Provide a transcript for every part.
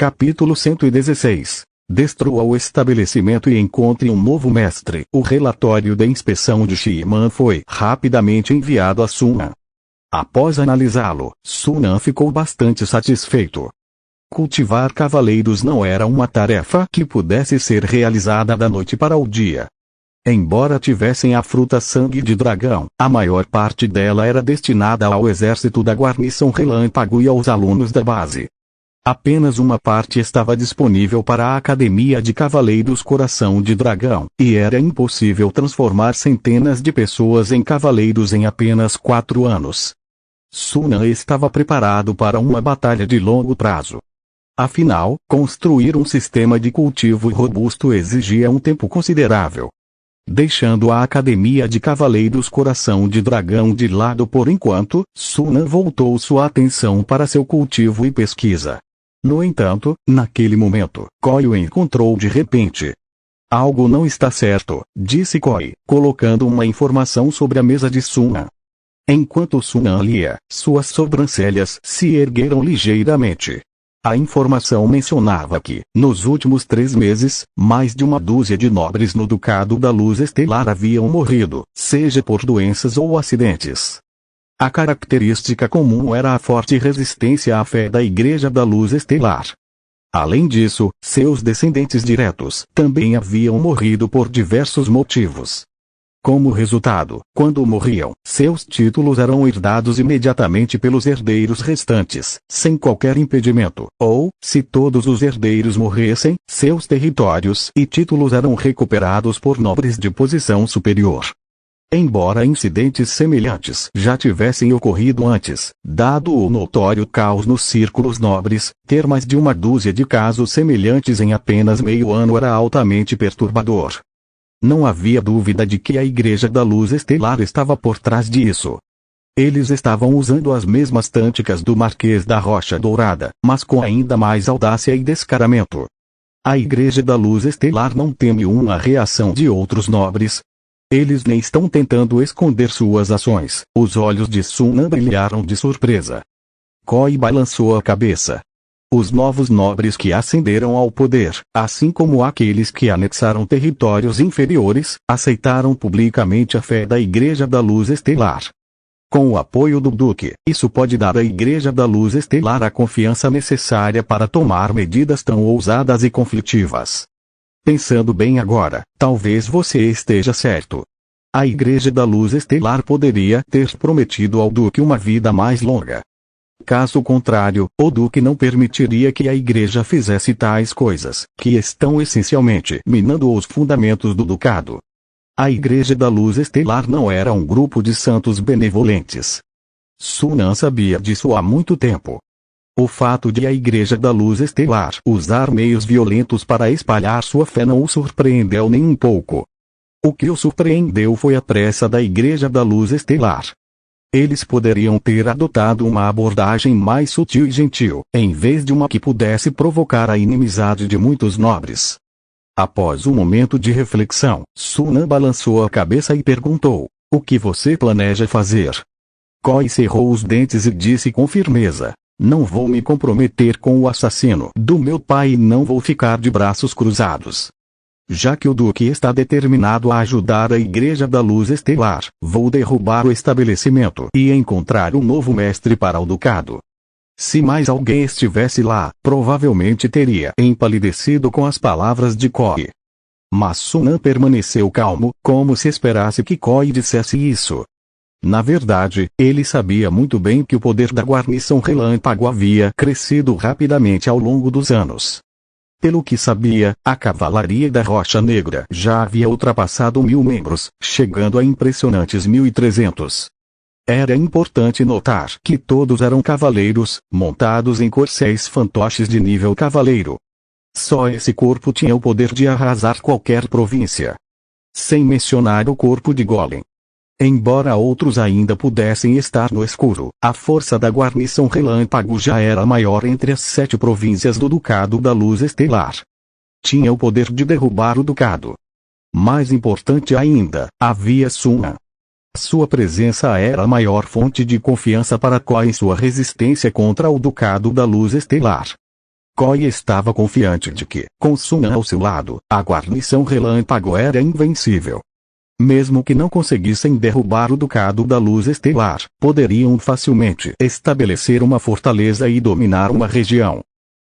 Capítulo 116. Destrua o estabelecimento e encontre um novo mestre. O relatório da inspeção de Shiman foi rapidamente enviado a Sunan. Após analisá-lo, Sunan ficou bastante satisfeito. Cultivar cavaleiros não era uma tarefa que pudesse ser realizada da noite para o dia. Embora tivessem a fruta sangue de dragão, a maior parte dela era destinada ao exército da guarnição relâmpago e aos alunos da base. Apenas uma parte estava disponível para a Academia de Cavaleiros Coração de Dragão, e era impossível transformar centenas de pessoas em cavaleiros em apenas 4 anos. Sunan estava preparado para uma batalha de longo prazo. Afinal, construir um sistema de cultivo robusto exigia um tempo considerável. Deixando a Academia de Cavaleiros Coração de Dragão de lado por enquanto, Sunan voltou sua atenção para seu cultivo e pesquisa. No entanto, naquele momento, Koi o encontrou de repente. Algo não está certo, disse Koi, colocando uma informação sobre a mesa de Sunan. Enquanto Sunan lia, suas sobrancelhas se ergueram ligeiramente. A informação mencionava que, nos últimos 3 meses, mais de 1/2 de nobres no Ducado da Luz Estelar haviam morrido, seja por doenças ou acidentes. A característica comum era a forte resistência à fé da Igreja da Luz Estelar. Além disso, seus descendentes diretos também haviam morrido por diversos motivos. Como resultado, quando morriam, seus títulos eram herdados imediatamente pelos herdeiros restantes, sem qualquer impedimento, ou, se todos os herdeiros morressem, seus territórios e títulos eram recuperados por nobres de posição superior. Embora incidentes semelhantes já tivessem ocorrido antes, dado o notório caos nos círculos nobres, ter mais de 1/2 de casos semelhantes em apenas meio ano era altamente perturbador. Não havia dúvida de que a Igreja da Luz Estelar estava por trás disso. Eles estavam usando as mesmas táticas do Marquês da Rocha Dourada, mas com ainda mais audácia e descaramento. A Igreja da Luz Estelar não teme uma reação de outros nobres. Eles nem estão tentando esconder suas ações. Os olhos de Sunan brilharam de surpresa. Koi balançou a cabeça. Os novos nobres que ascenderam ao poder, assim como aqueles que anexaram territórios inferiores, aceitaram publicamente a fé da Igreja da Luz Estelar. Com o apoio do Duque, isso pode dar à Igreja da Luz Estelar a confiança necessária para tomar medidas tão ousadas e conflitivas. Pensando bem agora, talvez você esteja certo. A Igreja da Luz Estelar poderia ter prometido ao Duque uma vida mais longa. Caso contrário, o Duque não permitiria que a Igreja fizesse tais coisas, que estão essencialmente minando os fundamentos do Ducado. A Igreja da Luz Estelar não era um grupo de santos benevolentes. Sunan sabia disso há muito tempo. O fato de a Igreja da Luz Estelar usar meios violentos para espalhar sua fé não o surpreendeu nem um pouco. O que o surpreendeu foi a pressa da Igreja da Luz Estelar. Eles poderiam ter adotado uma abordagem mais sutil e gentil, em vez de uma que pudesse provocar a inimizade de muitos nobres. Após um momento de reflexão, Sunan balançou a cabeça e perguntou: "O que você planeja fazer?" Koi cerrou os dentes e disse com firmeza: "Não vou me comprometer com o assassino do meu pai e não vou ficar de braços cruzados. Já que o Duque está determinado a ajudar a Igreja da Luz Estelar, vou derrubar o estabelecimento e encontrar um novo mestre para o Ducado." Se mais alguém estivesse lá, provavelmente teria empalidecido com as palavras de Koi. Mas Sunan permaneceu calmo, como se esperasse que Koi dissesse isso. Na verdade, ele sabia muito bem que o poder da guarnição relâmpago havia crescido rapidamente ao longo dos anos. Pelo que sabia, a Cavalaria da Rocha Negra já havia ultrapassado 1000 membros, chegando a impressionantes 1300. Era importante notar que todos eram cavaleiros, montados em corcéis fantoches de nível cavaleiro. Só esse corpo tinha o poder de arrasar qualquer província. Sem mencionar o corpo de Golem. Embora outros ainda pudessem estar no escuro, a força da guarnição relâmpago já era maior entre as 7 províncias do Ducado da Luz Estelar. Tinha o poder de derrubar o Ducado. Mais importante ainda, havia Sunan. Sua presença era a maior fonte de confiança para Koi em sua resistência contra o Ducado da Luz Estelar. Koi estava confiante de que, com Sunan ao seu lado, a guarnição relâmpago era invencível. Mesmo que não conseguissem derrubar o Ducado da Luz Estelar, poderiam facilmente estabelecer uma fortaleza e dominar uma região.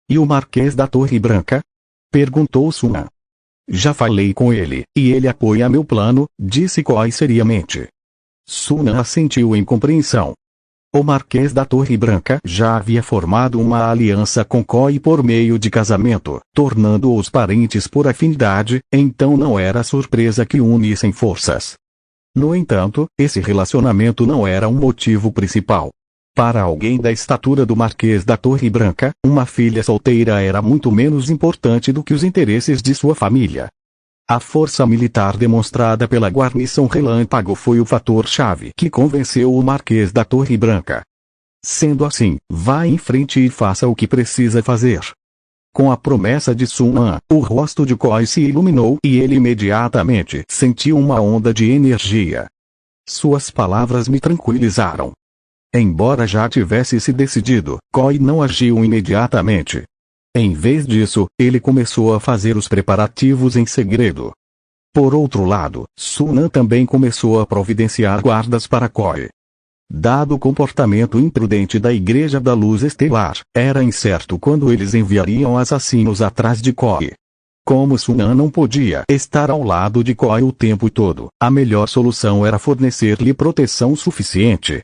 E o Marquês da Torre Branca? Perguntou Sunan. Já falei com ele, e ele apoia meu plano, disse Koi seriamente. Sunan assentiu em compreensão. O Marquês da Torre Branca já havia formado uma aliança com Koi por meio de casamento, tornando-os parentes por afinidade, então não era surpresa que unissem forças. No entanto, esse relacionamento não era um motivo principal. Para alguém da estatura do Marquês da Torre Branca, uma filha solteira era muito menos importante do que os interesses de sua família. A força militar demonstrada pela guarnição relâmpago foi o fator-chave que convenceu o Marquês da Torre Branca. Sendo assim, vá em frente e faça o que precisa fazer. Com a promessa de Sunan, o rosto de Koi se iluminou e ele imediatamente sentiu uma onda de energia. Suas palavras me tranquilizaram. Embora já tivesse se decidido, Koi não agiu imediatamente. Em vez disso, ele começou a fazer os preparativos em segredo. Por outro lado, Sunan também começou a providenciar guardas para Koi. Dado o comportamento imprudente da Igreja da Luz Estelar, era incerto quando eles enviariam assassinos atrás de Koi. Como Sunan não podia estar ao lado de Koi o tempo todo, a melhor solução era fornecer-lhe proteção suficiente.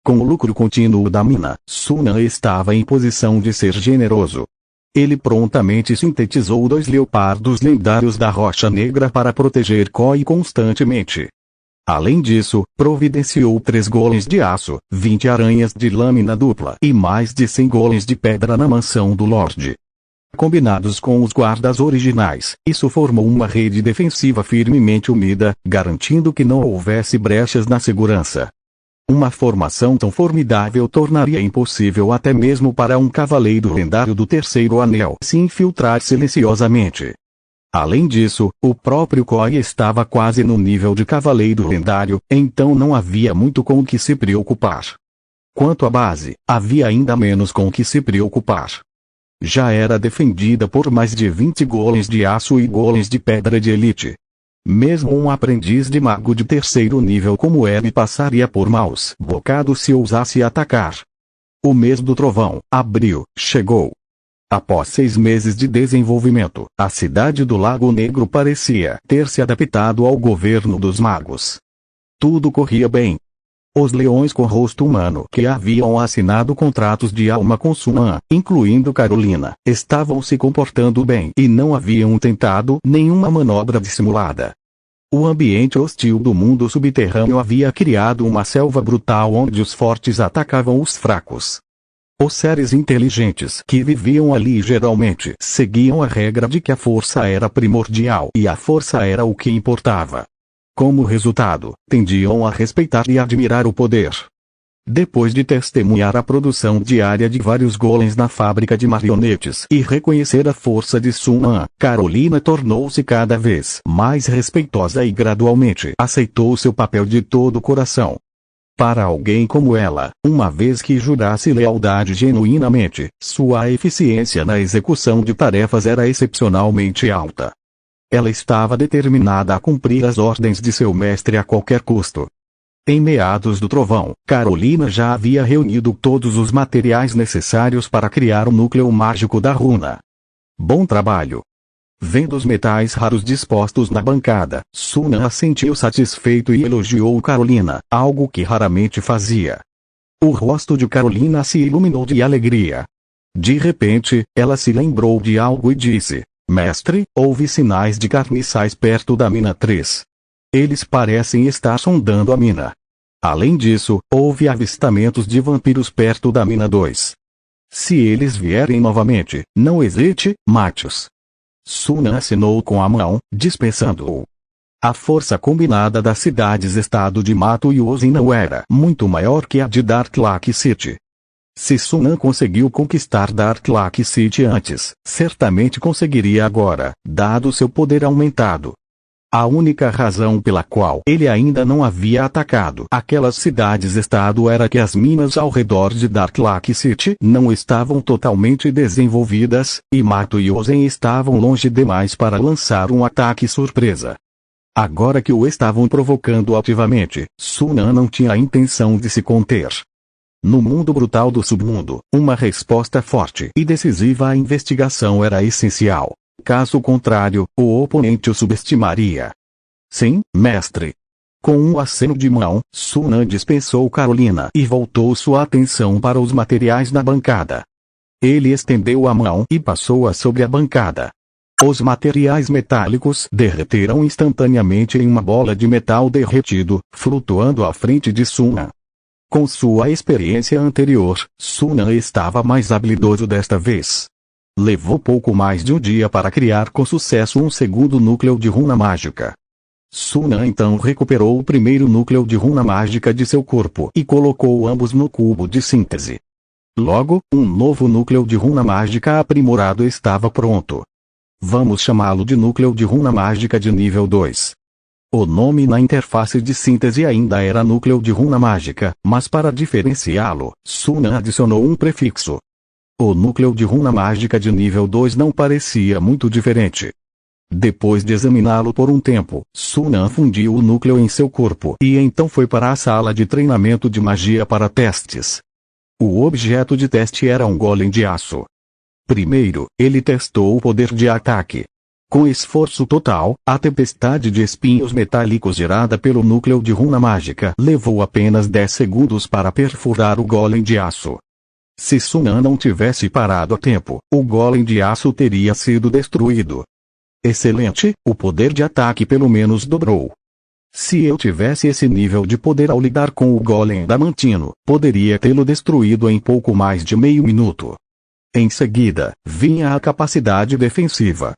Com o lucro contínuo da mina, Sunan estava em posição de ser generoso. Ele prontamente sintetizou 2 leopardos lendários da Rocha Negra para proteger Koi constantemente. Além disso, providenciou 3 golems de aço, 20 aranhas de lâmina dupla e mais de 100 golems de pedra na mansão do Lorde. Combinados com os guardas originais, isso formou uma rede defensiva firmemente unida, garantindo que não houvesse brechas na segurança. Uma formação tão formidável tornaria impossível até mesmo para um cavaleiro lendário do Terceiro Anel se infiltrar silenciosamente. Além disso, o próprio Koi estava quase no nível de cavaleiro lendário, então não havia muito com o que se preocupar. Quanto à base, havia ainda menos com o que se preocupar. Já era defendida por mais de 20 golems de aço e golems de pedra de elite. Mesmo um aprendiz de mago de 3º nível como ele passaria por maus bocados se ousasse atacar. O mês do trovão, abril, chegou. Após 6 meses de desenvolvimento, a cidade do Lago Negro parecia ter se adaptado ao governo dos magos. Tudo corria bem. Os leões com rosto humano que haviam assinado contratos de alma com Sunan, incluindo Carolina, estavam se comportando bem e não haviam tentado nenhuma manobra dissimulada. O ambiente hostil do mundo subterrâneo havia criado uma selva brutal onde os fortes atacavam os fracos. Os seres inteligentes que viviam ali geralmente seguiam a regra de que a força era primordial e a força era o que importava. Como resultado, tendiam a respeitar e admirar o poder. Depois de testemunhar a produção diária de vários golems na fábrica de marionetes e reconhecer a força de Sunan, Carolina tornou-se cada vez mais respeitosa e gradualmente aceitou seu papel de todo o coração. Para alguém como ela, uma vez que jurasse lealdade genuinamente, sua eficiência na execução de tarefas era excepcionalmente alta. Ela estava determinada a cumprir as ordens de seu mestre a qualquer custo. Em meados do trovão, Carolina já havia reunido todos os materiais necessários para criar o núcleo mágico da runa. Bom trabalho! Vendo os metais raros dispostos na bancada, Sunan assentiu satisfeito e elogiou Carolina, algo que raramente fazia. O rosto de Carolina se iluminou de alegria. De repente, ela se lembrou de algo e disse: Mestre, houve sinais de carniçais perto da mina 3. Eles parecem estar sondando a mina. Além disso, houve avistamentos de vampiros perto da mina 2. Se eles vierem novamente, não hesite, mate-os. Sunan assinou com a mão, dispensando-o. A força combinada das cidades-estado de Mato e Uzinão era muito maior que a de Dark Lake City. Se Sunan conseguiu conquistar Dark Lake City antes, certamente conseguiria agora, dado seu poder aumentado. A única razão pela qual ele ainda não havia atacado aquelas cidades-estado era que as minas ao redor de Dark Lake City não estavam totalmente desenvolvidas, e Mato e Ozen estavam longe demais para lançar um ataque surpresa. Agora que o estavam provocando ativamente, Sunan não tinha a intenção de se conter. No mundo brutal do submundo, uma resposta forte e decisiva à investigação era essencial. Caso contrário, o oponente o subestimaria. Sim, mestre. Com um aceno de mão, Sunan dispensou Carolina e voltou sua atenção para os materiais na bancada. Ele estendeu a mão e passou-a sobre a bancada. Os materiais metálicos derreteram instantaneamente em uma bola de metal derretido, flutuando à frente de Sunan. Com sua experiência anterior, Sunan estava mais habilidoso desta vez. Levou pouco mais de um dia para criar com sucesso um segundo núcleo de runa mágica. Sunan então recuperou o primeiro núcleo de runa mágica de seu corpo e colocou ambos no cubo de síntese. Logo, um novo núcleo de runa mágica aprimorado estava pronto. Vamos chamá-lo de núcleo de runa mágica de nível 2. O nome na interface de síntese ainda era núcleo de runa mágica, mas para diferenciá-lo, Sunan adicionou um prefixo. O núcleo de runa mágica de nível 2 não parecia muito diferente. Depois de examiná-lo por um tempo, Sunan fundiu o núcleo em seu corpo e então foi para a sala de treinamento de magia para testes. O objeto de teste era um golem de aço. Primeiro, ele testou o poder de ataque. Com esforço total, a tempestade de espinhos metálicos gerada pelo núcleo de runa mágica levou apenas 10 segundos para perfurar o golem de aço. Se Sunan não tivesse parado a tempo, o golem de aço teria sido destruído. Excelente, o poder de ataque pelo menos dobrou. Se eu tivesse esse nível de poder ao lidar com o golem adamantino, poderia tê-lo destruído em pouco mais de meio minuto. Em seguida, vinha a capacidade defensiva.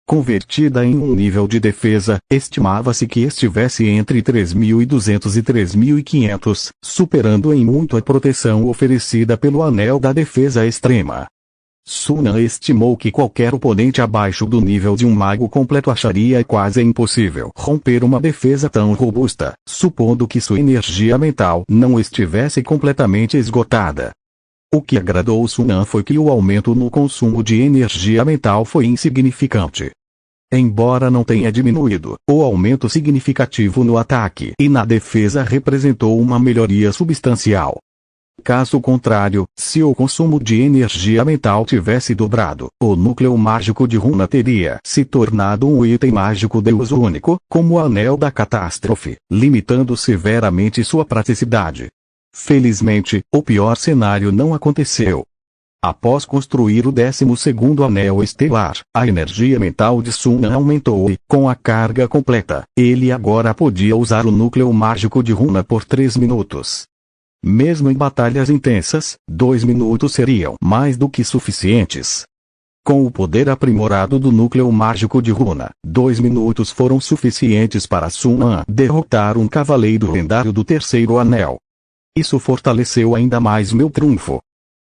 Convertida em um nível de defesa, estimava-se que estivesse entre 3.200 e 3.500, superando em muito a proteção oferecida pelo Anel da Defesa Extrema. Sunan estimou que qualquer oponente abaixo do nível de um mago completo acharia quase impossível romper uma defesa tão robusta, supondo que sua energia mental não estivesse completamente esgotada. O que agradou Sunan foi que o aumento no consumo de energia mental foi insignificante. Embora não tenha diminuído, o aumento significativo no ataque e na defesa representou uma melhoria substancial. Caso contrário, se o consumo de energia mental tivesse dobrado, o núcleo mágico de runa teria se tornado um item mágico de uso único, como o Anel da Catástrofe, limitando severamente sua praticidade. Felizmente, o pior cenário não aconteceu. Após construir o 12º anel estelar, a energia mental de Sunan aumentou e, com a carga completa, ele agora podia usar o núcleo mágico de runa por 3 minutos. Mesmo em batalhas intensas, 2 minutos seriam mais do que suficientes. Com o poder aprimorado do núcleo mágico de runa, 2 minutos foram suficientes para Sunan derrotar um cavaleiro lendário do 3º anel. Isso fortaleceu ainda mais meu trunfo.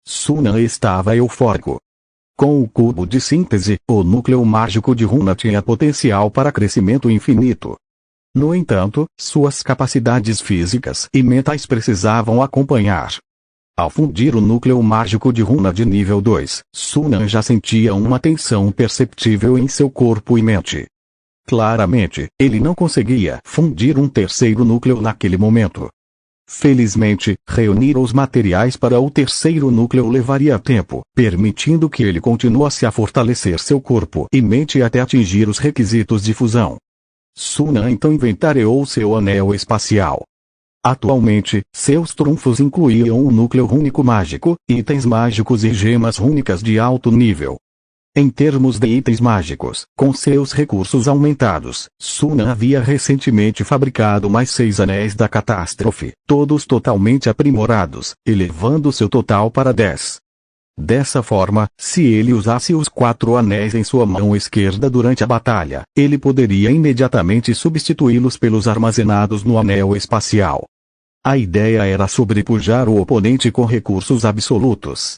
Sunan estava eufórico. Com o cubo de síntese, o núcleo mágico de runa tinha potencial para crescimento infinito. No entanto, suas capacidades físicas e mentais precisavam acompanhar. Ao fundir o núcleo mágico de runa de nível 2, Sunan já sentia uma tensão perceptível em seu corpo e mente. Claramente, ele não conseguia fundir um terceiro núcleo naquele momento. Felizmente, reunir os materiais para o terceiro núcleo levaria tempo, permitindo que ele continuasse a fortalecer seu corpo e mente até atingir os requisitos de fusão. Sunan então inventariou seu anel espacial. Atualmente, seus trunfos incluíam um núcleo rúnico mágico, itens mágicos e gemas rúnicas de alto nível. Em termos de itens mágicos, com seus recursos aumentados, Sunan havia recentemente fabricado mais 6 anéis da catástrofe, todos totalmente aprimorados, elevando seu total para 10. Dessa forma, se ele usasse os 4 anéis em sua mão esquerda durante a batalha, ele poderia imediatamente substituí-los pelos armazenados no anel espacial. A ideia era sobrepujar o oponente com recursos absolutos.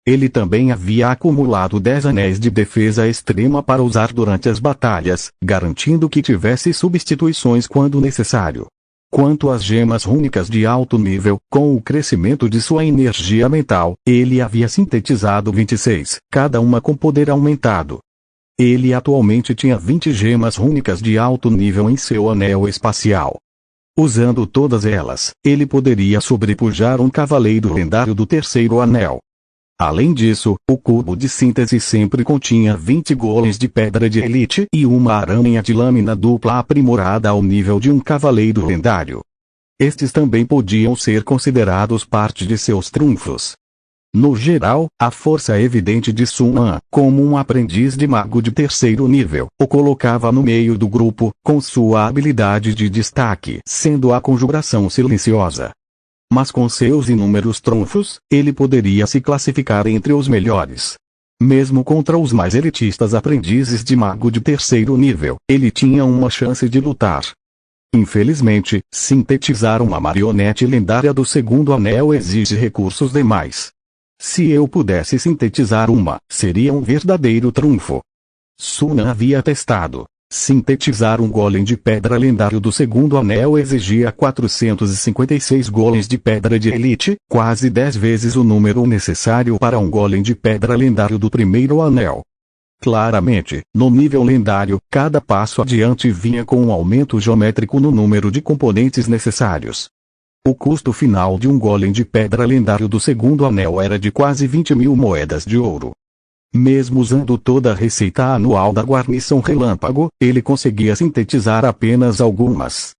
Ele também havia acumulado 10 anéis de defesa extrema para usar durante as batalhas, garantindo que tivesse substituições quando necessário. Quanto às gemas rúnicas de alto nível, com o crescimento de sua energia mental, ele havia sintetizado 26, cada uma com poder aumentado. Ele atualmente tinha 20 gemas rúnicas de alto nível em seu anel espacial. Usando todas elas, ele poderia sobrepujar um cavaleiro lendário do terceiro anel. Além disso, o cubo de síntese sempre continha 20 golems de pedra de elite e uma aranha de lâmina dupla aprimorada ao nível de um cavaleiro lendário. Estes também podiam ser considerados parte de seus trunfos. No geral, a força evidente de Sun Quan, como um aprendiz de mago de terceiro nível, o colocava no meio do grupo, com sua habilidade de destaque sendo a conjuração silenciosa. Mas com seus inúmeros trunfos, ele poderia se classificar entre os melhores. Mesmo contra os mais elitistas aprendizes de mago de terceiro nível, ele tinha uma chance de lutar. Infelizmente, sintetizar uma marionete lendária do segundo anel exige recursos demais. Se eu pudesse sintetizar uma, seria um verdadeiro trunfo. Sun Quan havia testado. Sintetizar um golem de pedra lendário do segundo anel exigia 456 golems de pedra de elite, quase 10 vezes o número necessário para um golem de pedra lendário do primeiro anel. Claramente, no nível lendário, cada passo adiante vinha com um aumento geométrico no número de componentes necessários. O custo final de um golem de pedra lendário do segundo anel era de quase 20.000 moedas de ouro. Mesmo usando toda a receita anual da guarnição relâmpago, ele conseguia sintetizar apenas algumas.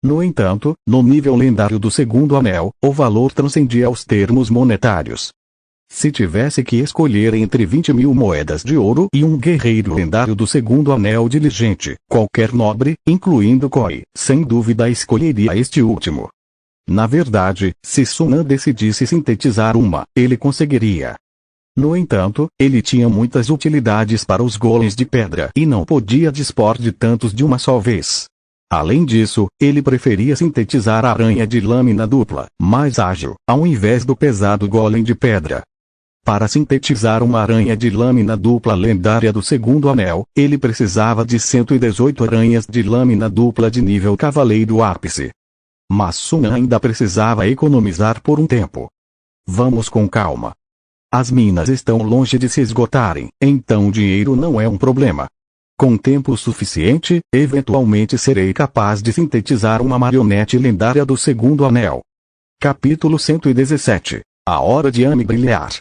No entanto, no nível lendário do segundo anel, o valor transcendia os termos monetários. Se tivesse que escolher entre 20.000 moedas de ouro e um guerreiro lendário do segundo anel diligente, qualquer nobre, incluindo Koi, sem dúvida escolheria este último. Na verdade, se Sun Quan decidisse sintetizar uma, ele conseguiria. No entanto, ele tinha muitas utilidades para os golems de pedra e não podia dispor de tantos de uma só vez. Além disso, ele preferia sintetizar a aranha de lâmina dupla, mais ágil, ao invés do pesado golem de pedra. Para sintetizar uma aranha de lâmina dupla lendária do segundo anel, ele precisava de 118 aranhas de lâmina dupla de nível cavaleiro ápice. Mas Sun Quan ainda precisava economizar por um tempo. Vamos com calma. As minas estão longe de se esgotarem, então o dinheiro não é um problema. Com tempo suficiente, eventualmente serei capaz de sintetizar uma marionete lendária do segundo anel. Capítulo 117. A hora de Ami brilhar.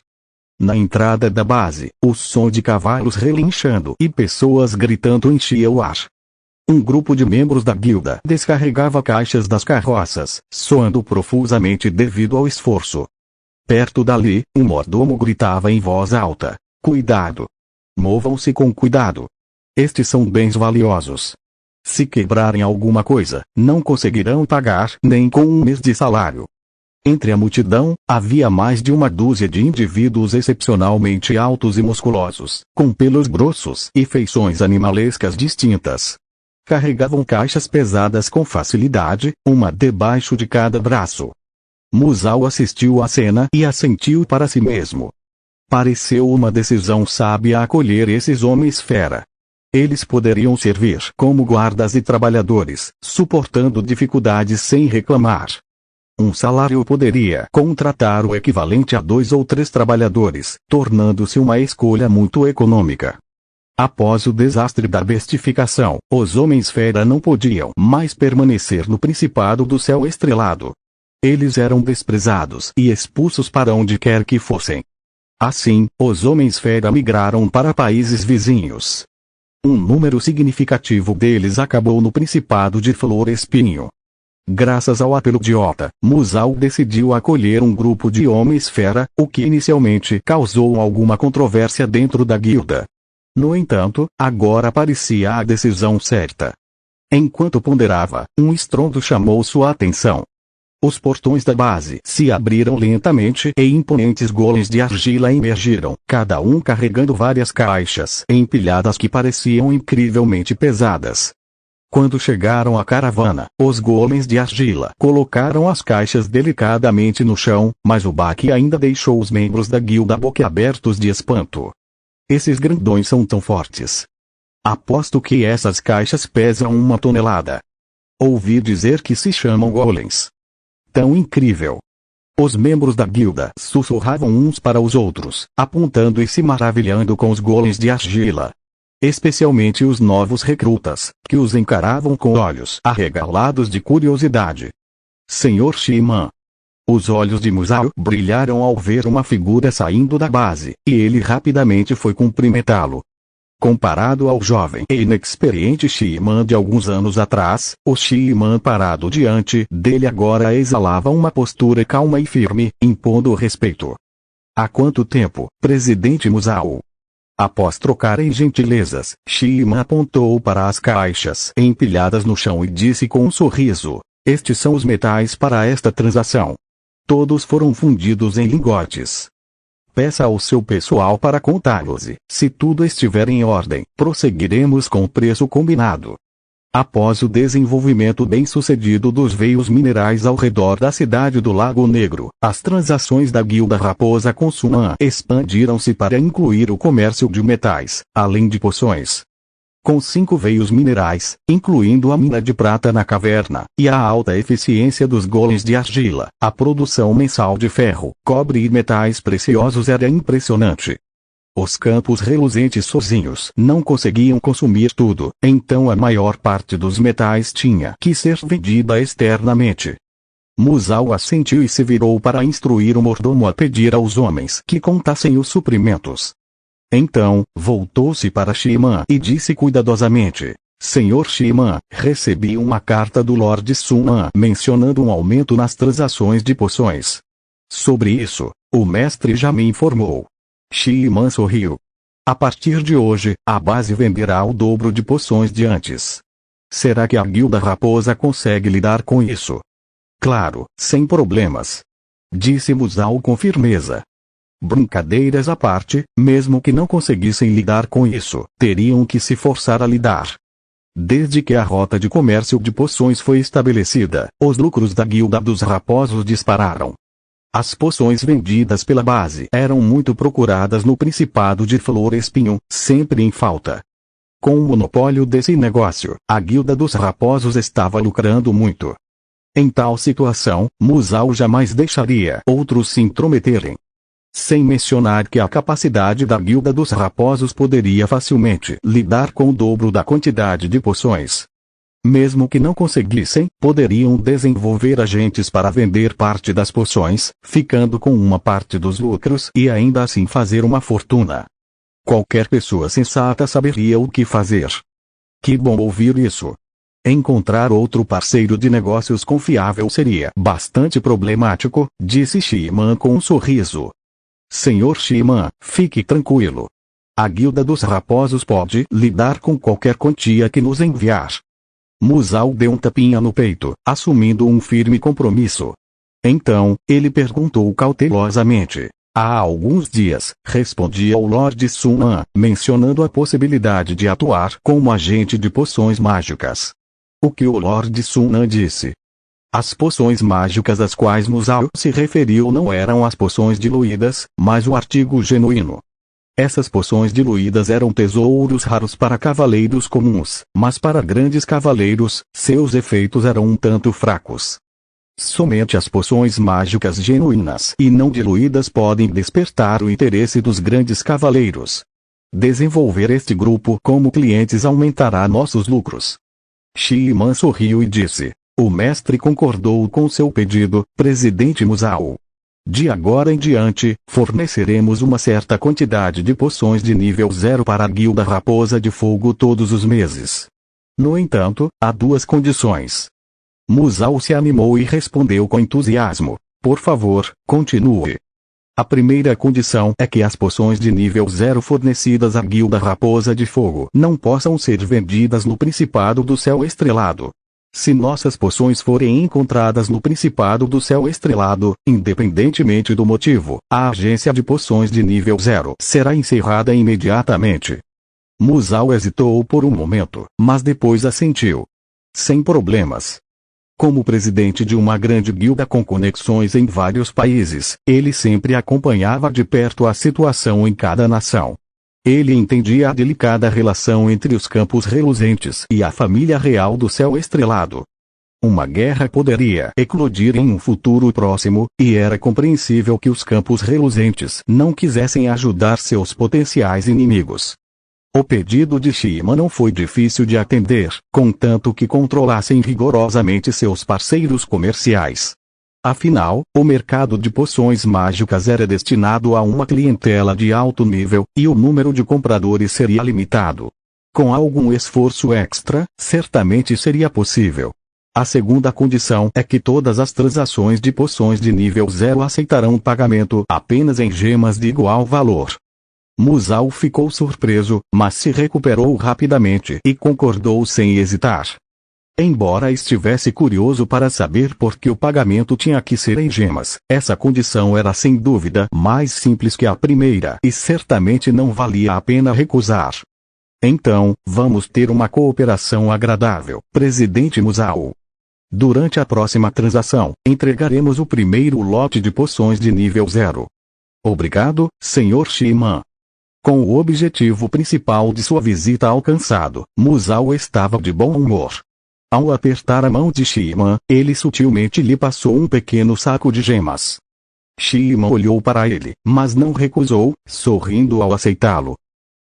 Na entrada da base, o som de cavalos relinchando e pessoas gritando enchia o ar. Um grupo de membros da guilda descarregava caixas das carroças, soando profusamente devido ao esforço. Perto dali, um mordomo gritava em voz alta: "Cuidado! Movam-se com cuidado! Estes são bens valiosos. Se quebrarem alguma coisa, não conseguirão pagar nem com um mês de salário." Entre a multidão, havia mais de uma dúzia de indivíduos excepcionalmente altos e musculosos, com pelos grossos e feições animalescas distintas. Carregavam caixas pesadas com facilidade, uma debaixo de cada braço. Musal assistiu à cena e assentiu para si mesmo. Pareceu uma decisão sábia acolher esses homens fera. Eles poderiam servir como guardas e trabalhadores, suportando dificuldades sem reclamar. Um salário poderia contratar o equivalente a 2 ou 3 trabalhadores, tornando-se uma escolha muito econômica. Após o desastre da bestificação, os homens fera não podiam mais permanecer no Principado do Céu Estrelado. Eles eram desprezados e expulsos para onde quer que fossem. Assim, os homens fera migraram para países vizinhos. Um número significativo deles acabou no Principado de Flor Espinho. Graças ao apelo de Ota, Musal decidiu acolher um grupo de homens fera, o que inicialmente causou alguma controvérsia dentro da guilda. No entanto, agora parecia a decisão certa. Enquanto ponderava, um estrondo chamou sua atenção. Os portões da base se abriram lentamente e imponentes golems de argila emergiram, cada um carregando várias caixas empilhadas que pareciam incrivelmente pesadas. Quando chegaram à caravana, os golems de argila colocaram as caixas delicadamente no chão, mas o baque ainda deixou os membros da guilda boquiabertos de espanto. Esses grandões são tão fortes. Aposto que essas caixas pesam 1 tonelada. Ouvi dizer que se chamam golems. Tão incrível. Os membros da guilda sussurravam uns para os outros, apontando e se maravilhando com os golems de argila. Especialmente os novos recrutas, que os encaravam com olhos arregalados de curiosidade. Senhor Shiman. Os olhos de Musao brilharam ao ver uma figura saindo da base, e ele rapidamente foi cumprimentá-lo. Comparado ao jovem e inexperiente Shiman de alguns anos atrás, o Shiman parado diante dele agora exalava uma postura calma e firme, impondo respeito. Há quanto tempo, presidente Musao? Após trocarem gentilezas, Shiman apontou para as caixas empilhadas no chão e disse com um sorriso: estes são os metais para esta transação. Todos foram fundidos em lingotes. Peça ao seu pessoal para contá-los e, se tudo estiver em ordem, prosseguiremos com o preço combinado. Após o desenvolvimento bem-sucedido dos veios minerais ao redor da cidade do Lago Negro, as transações da Guilda Raposa com Suman expandiram-se para incluir o comércio de metais, além de poções. Com 5 veios minerais, incluindo a mina de prata na caverna, e a alta eficiência dos golems de argila, a produção mensal de ferro, cobre e metais preciosos era impressionante. Os campos reluzentes sozinhos não conseguiam consumir tudo, então a maior parte dos metais tinha que ser vendida externamente. Musao assentiu e se virou para instruir o mordomo a pedir aos homens que contassem os suprimentos. Então, voltou-se para Shiman e disse cuidadosamente: Senhor Shiman, recebi uma carta do Lord Suman mencionando um aumento nas transações de poções. Sobre isso, o mestre já me informou. Shiman sorriu. A partir de hoje, a base venderá o dobro de poções de antes. Será que a Guilda Raposa consegue lidar com isso? Claro, sem problemas. Disse Musao com firmeza. Brincadeiras à parte, mesmo que não conseguissem lidar com isso, teriam que se forçar a lidar. Desde que a rota de comércio de poções foi estabelecida, os lucros da Guilda dos Raposos dispararam. As poções vendidas pela base eram muito procuradas no Principado de Flor Espinho, sempre em falta. Com o monopólio desse negócio, a Guilda dos Raposos estava lucrando muito. Em tal situação, Musao jamais deixaria outros se intrometerem. Sem mencionar que a capacidade da Guilda dos Raposos poderia facilmente lidar com o dobro da quantidade de poções. Mesmo que não conseguissem, poderiam desenvolver agentes para vender parte das poções, ficando com uma parte dos lucros e ainda assim fazer uma fortuna. Qualquer pessoa sensata saberia o que fazer. Que bom ouvir isso. Encontrar outro parceiro de negócios confiável seria bastante problemático, disse Shiman com um sorriso. Senhor Shiman, fique tranquilo. A Guilda dos Raposos pode lidar com qualquer quantia que nos enviar. Musao deu um tapinha no peito, assumindo um firme compromisso. Então, ele perguntou cautelosamente. Há alguns dias, respondia o Lord Suman, mencionando a possibilidade de atuar como agente de poções mágicas. O que o Lord Suman disse? As poções mágicas às quais Musao se referiu não eram as poções diluídas, mas o artigo genuíno. Essas poções diluídas eram tesouros raros para cavaleiros comuns, mas para grandes cavaleiros, seus efeitos eram um tanto fracos. Somente as poções mágicas genuínas e não diluídas podem despertar o interesse dos grandes cavaleiros. Desenvolver este grupo como clientes aumentará nossos lucros. Shiman sorriu e disse: o mestre concordou com seu pedido, presidente Musao. De agora em diante, forneceremos uma certa quantidade de poções de nível 0 para a Guilda Raposa de Fogo todos os meses. No entanto, há 2 condições. Musao se animou e respondeu com entusiasmo: por favor, continue. A primeira condição é que as poções de nível 0 fornecidas à Guilda Raposa de Fogo não possam ser vendidas no Principado do Céu Estrelado. Se nossas poções forem encontradas no Principado do Céu Estrelado, independentemente do motivo, a agência de poções de nível 0 será encerrada imediatamente. Musao hesitou por um momento, mas depois assentiu. sem problemas. Como presidente de uma grande guilda com conexões em vários países, ele sempre acompanhava de perto a situação em cada nação. Ele entendia a delicada relação entre os campos reluzentes e a família real do céu estrelado. Uma guerra poderia eclodir em um futuro próximo, e era compreensível que os campos reluzentes não quisessem ajudar seus potenciais inimigos. O pedido de Shima não foi difícil de atender, contanto que controlassem rigorosamente seus parceiros comerciais. Afinal, o mercado de poções mágicas era destinado a uma clientela de alto nível, e o número de compradores seria limitado. Com algum esforço extra, certamente seria possível. A segunda condição é que todas as transações de poções de nível 0 aceitarão pagamento apenas em gemas de igual valor. Musou ficou surpreso, mas se recuperou rapidamente e concordou sem hesitar. Embora estivesse curioso para saber por que o pagamento tinha que ser em gemas, essa condição era sem dúvida mais simples que a primeira e certamente não valia a pena recusar. Então, vamos ter uma cooperação agradável, Presidente Musou. Durante a próxima transação, entregaremos o primeiro lote de poções de nível 0. Obrigado, Sr. Shima. Com o objetivo principal de sua visita alcançado, Musou estava de bom humor. Ao apertar a mão de Shima, ele sutilmente lhe passou um pequeno saco de gemas. Shima olhou para ele, mas não recusou, sorrindo ao aceitá-lo.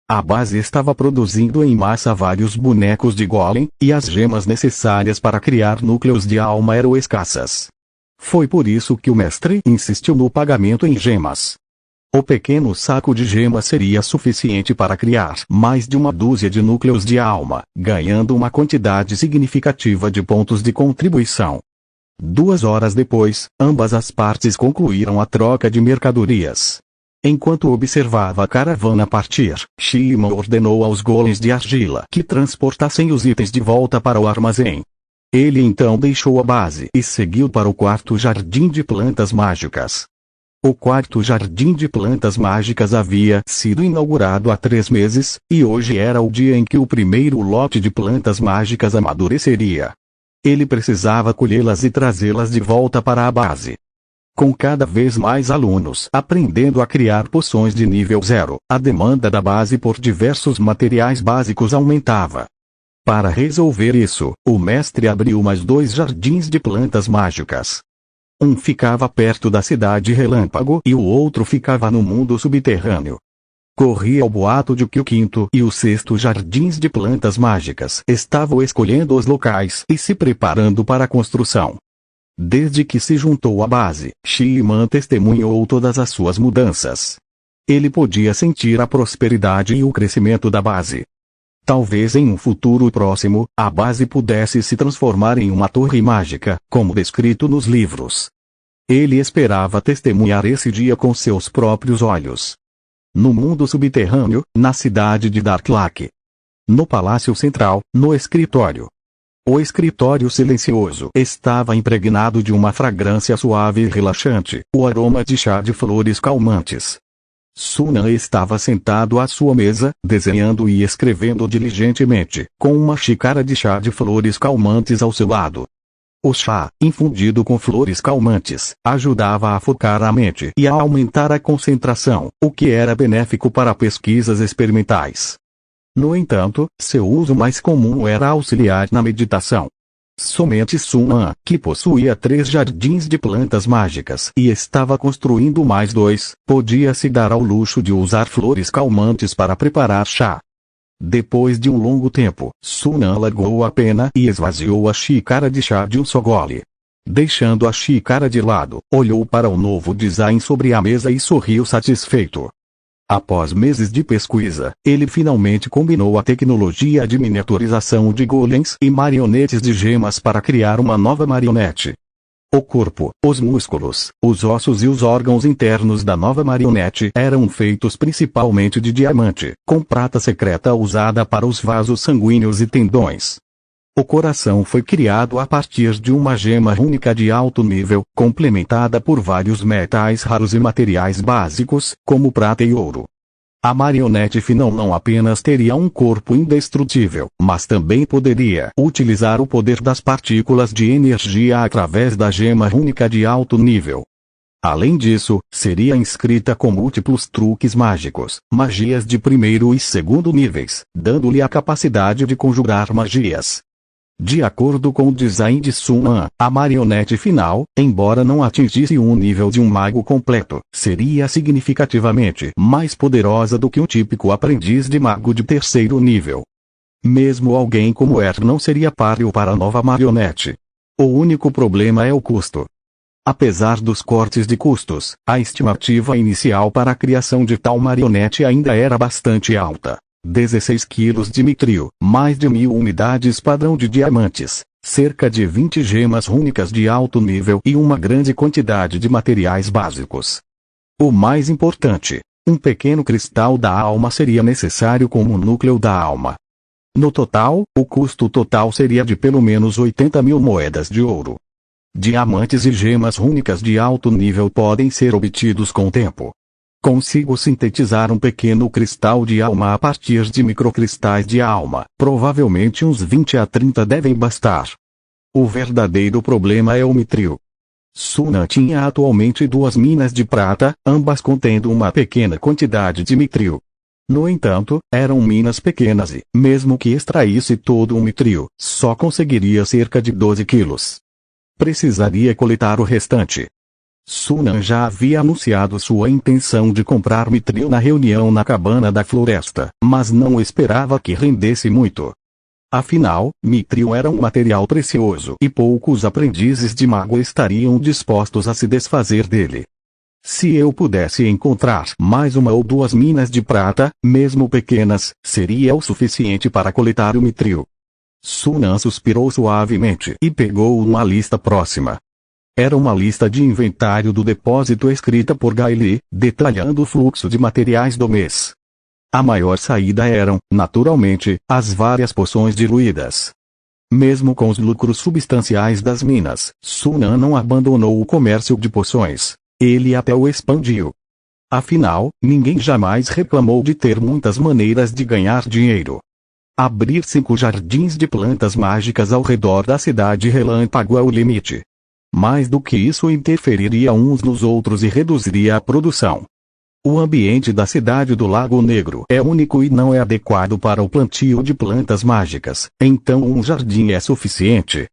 A base estava produzindo em massa vários bonecos de golem, e as gemas necessárias para criar núcleos de alma eram escassas. Foi por isso que o mestre insistiu no pagamento em gemas. O pequeno saco de gemas seria suficiente para criar mais de uma dúzia de núcleos de alma, ganhando uma quantidade significativa de pontos de contribuição. 2 horas depois, ambas as partes concluíram a troca de mercadorias. Enquanto observava a caravana partir, Shima ordenou aos golems de argila que transportassem os itens de volta para o armazém. Ele então deixou a base e seguiu para o quarto jardim de plantas mágicas. O quarto jardim de plantas mágicas havia sido inaugurado há 3 meses, e hoje era o dia em que o primeiro lote de plantas mágicas amadureceria. Ele precisava colhê-las e trazê-las de volta para a base. Com cada vez mais alunos aprendendo a criar poções de nível 0, a demanda da base por diversos materiais básicos aumentava. Para resolver isso, o mestre abriu mais 2 jardins de plantas mágicas. Um ficava perto da cidade Relâmpago e o outro ficava no mundo subterrâneo. Corria o boato de que o 5º e o 6º jardins de plantas mágicas estavam escolhendo os locais e se preparando para a construção. Desde que se juntou à base, Shima testemunhou todas as suas mudanças. Ele podia sentir a prosperidade e o crescimento da base. Talvez em um futuro próximo, a base pudesse se transformar em uma torre mágica, como descrito nos livros. Ele esperava testemunhar esse dia com seus próprios olhos. No mundo subterrâneo, na cidade de Darklak. No Palácio Central, no escritório. O escritório silencioso estava impregnado de uma fragrância suave e relaxante, o aroma de chá de flores calmantes. Sunan estava sentado à sua mesa, desenhando e escrevendo diligentemente, com uma xícara de chá de flores calmantes ao seu lado. O chá, infundido com flores calmantes, ajudava a focar a mente e a aumentar a concentração, o que era benéfico para pesquisas experimentais. No entanto, seu uso mais comum era auxiliar na meditação. Somente Sunan, que possuía 3 jardins de plantas mágicas e estava construindo mais 2, podia se dar ao luxo de usar flores calmantes para preparar chá. Depois de um longo tempo, Sunan largou a pena e esvaziou a xícara de chá de um só gole. Deixando a xícara de lado, olhou para o novo design sobre a mesa e sorriu satisfeito. Após meses de pesquisa, ele finalmente combinou a tecnologia de miniaturização de golems e marionetes de gemas para criar uma nova marionete. O corpo, os músculos, os ossos e os órgãos internos da nova marionete eram feitos principalmente de diamante, com prata secreta usada para os vasos sanguíneos e tendões. O coração foi criado a partir de uma gema única de alto nível, complementada por vários metais raros e materiais básicos, como prata e ouro. A marionete final não apenas teria um corpo indestrutível, mas também poderia utilizar o poder das partículas de energia através da gema única de alto nível. Além disso, seria inscrita com múltiplos truques mágicos, magias de primeiro e segundo níveis, dando-lhe a capacidade de conjurar magias. De acordo com o design de Sun-An, a marionete final, embora não atingisse um nível de um mago completo, seria significativamente mais poderosa do que um típico aprendiz de mago de terceiro nível. Mesmo alguém como não seria páreo para a nova marionete. O único problema é o custo. Apesar dos cortes de custos, a estimativa inicial para a criação de tal marionete ainda era bastante alta. 16 quilos de mitril, mais de 1000 unidades padrão de diamantes, cerca de 20 gemas únicas de alto nível e uma grande quantidade de materiais básicos. O mais importante, um pequeno cristal da alma seria necessário como núcleo da alma. No total, o custo total seria de pelo menos 80.000 moedas de ouro. Diamantes e gemas únicas de alto nível podem ser obtidos com o tempo. Consigo sintetizar um pequeno cristal de alma a partir de microcristais de alma. Provavelmente uns 20 a 30 devem bastar. O verdadeiro problema é o mitril. Sun-An tinha atualmente 2 minas de prata, ambas contendo uma pequena quantidade de mitril. No entanto, eram minas pequenas e, mesmo que extraísse todo o mitril, só conseguiria cerca de 12 quilos. Precisaria coletar o restante. Sun-An já havia anunciado sua intenção de comprar mitril na reunião na cabana da floresta, mas não esperava que rendesse muito. Afinal, mitril era um material precioso e poucos aprendizes de mago estariam dispostos a se desfazer dele. Se eu pudesse encontrar mais 1 ou 2 minas de prata, mesmo pequenas, seria o suficiente para coletar o mitril. Sun-An suspirou suavemente e pegou uma lista próxima. Era uma lista de inventário do depósito escrita por Gai Li, detalhando o fluxo de materiais do mês. A maior saída eram, naturalmente, as várias poções diluídas. Mesmo com os lucros substanciais das minas, Sun-An não abandonou o comércio de poções. Ele até o expandiu. Afinal, ninguém jamais reclamou de ter muitas maneiras de ganhar dinheiro. Abrir 5 jardins de plantas mágicas ao redor da cidade relâmpago é o limite. Mais do que isso interferiria uns nos outros e reduziria a produção. O ambiente da cidade do Lago Negro é único e não é adequado para o plantio de plantas mágicas, então um jardim é suficiente.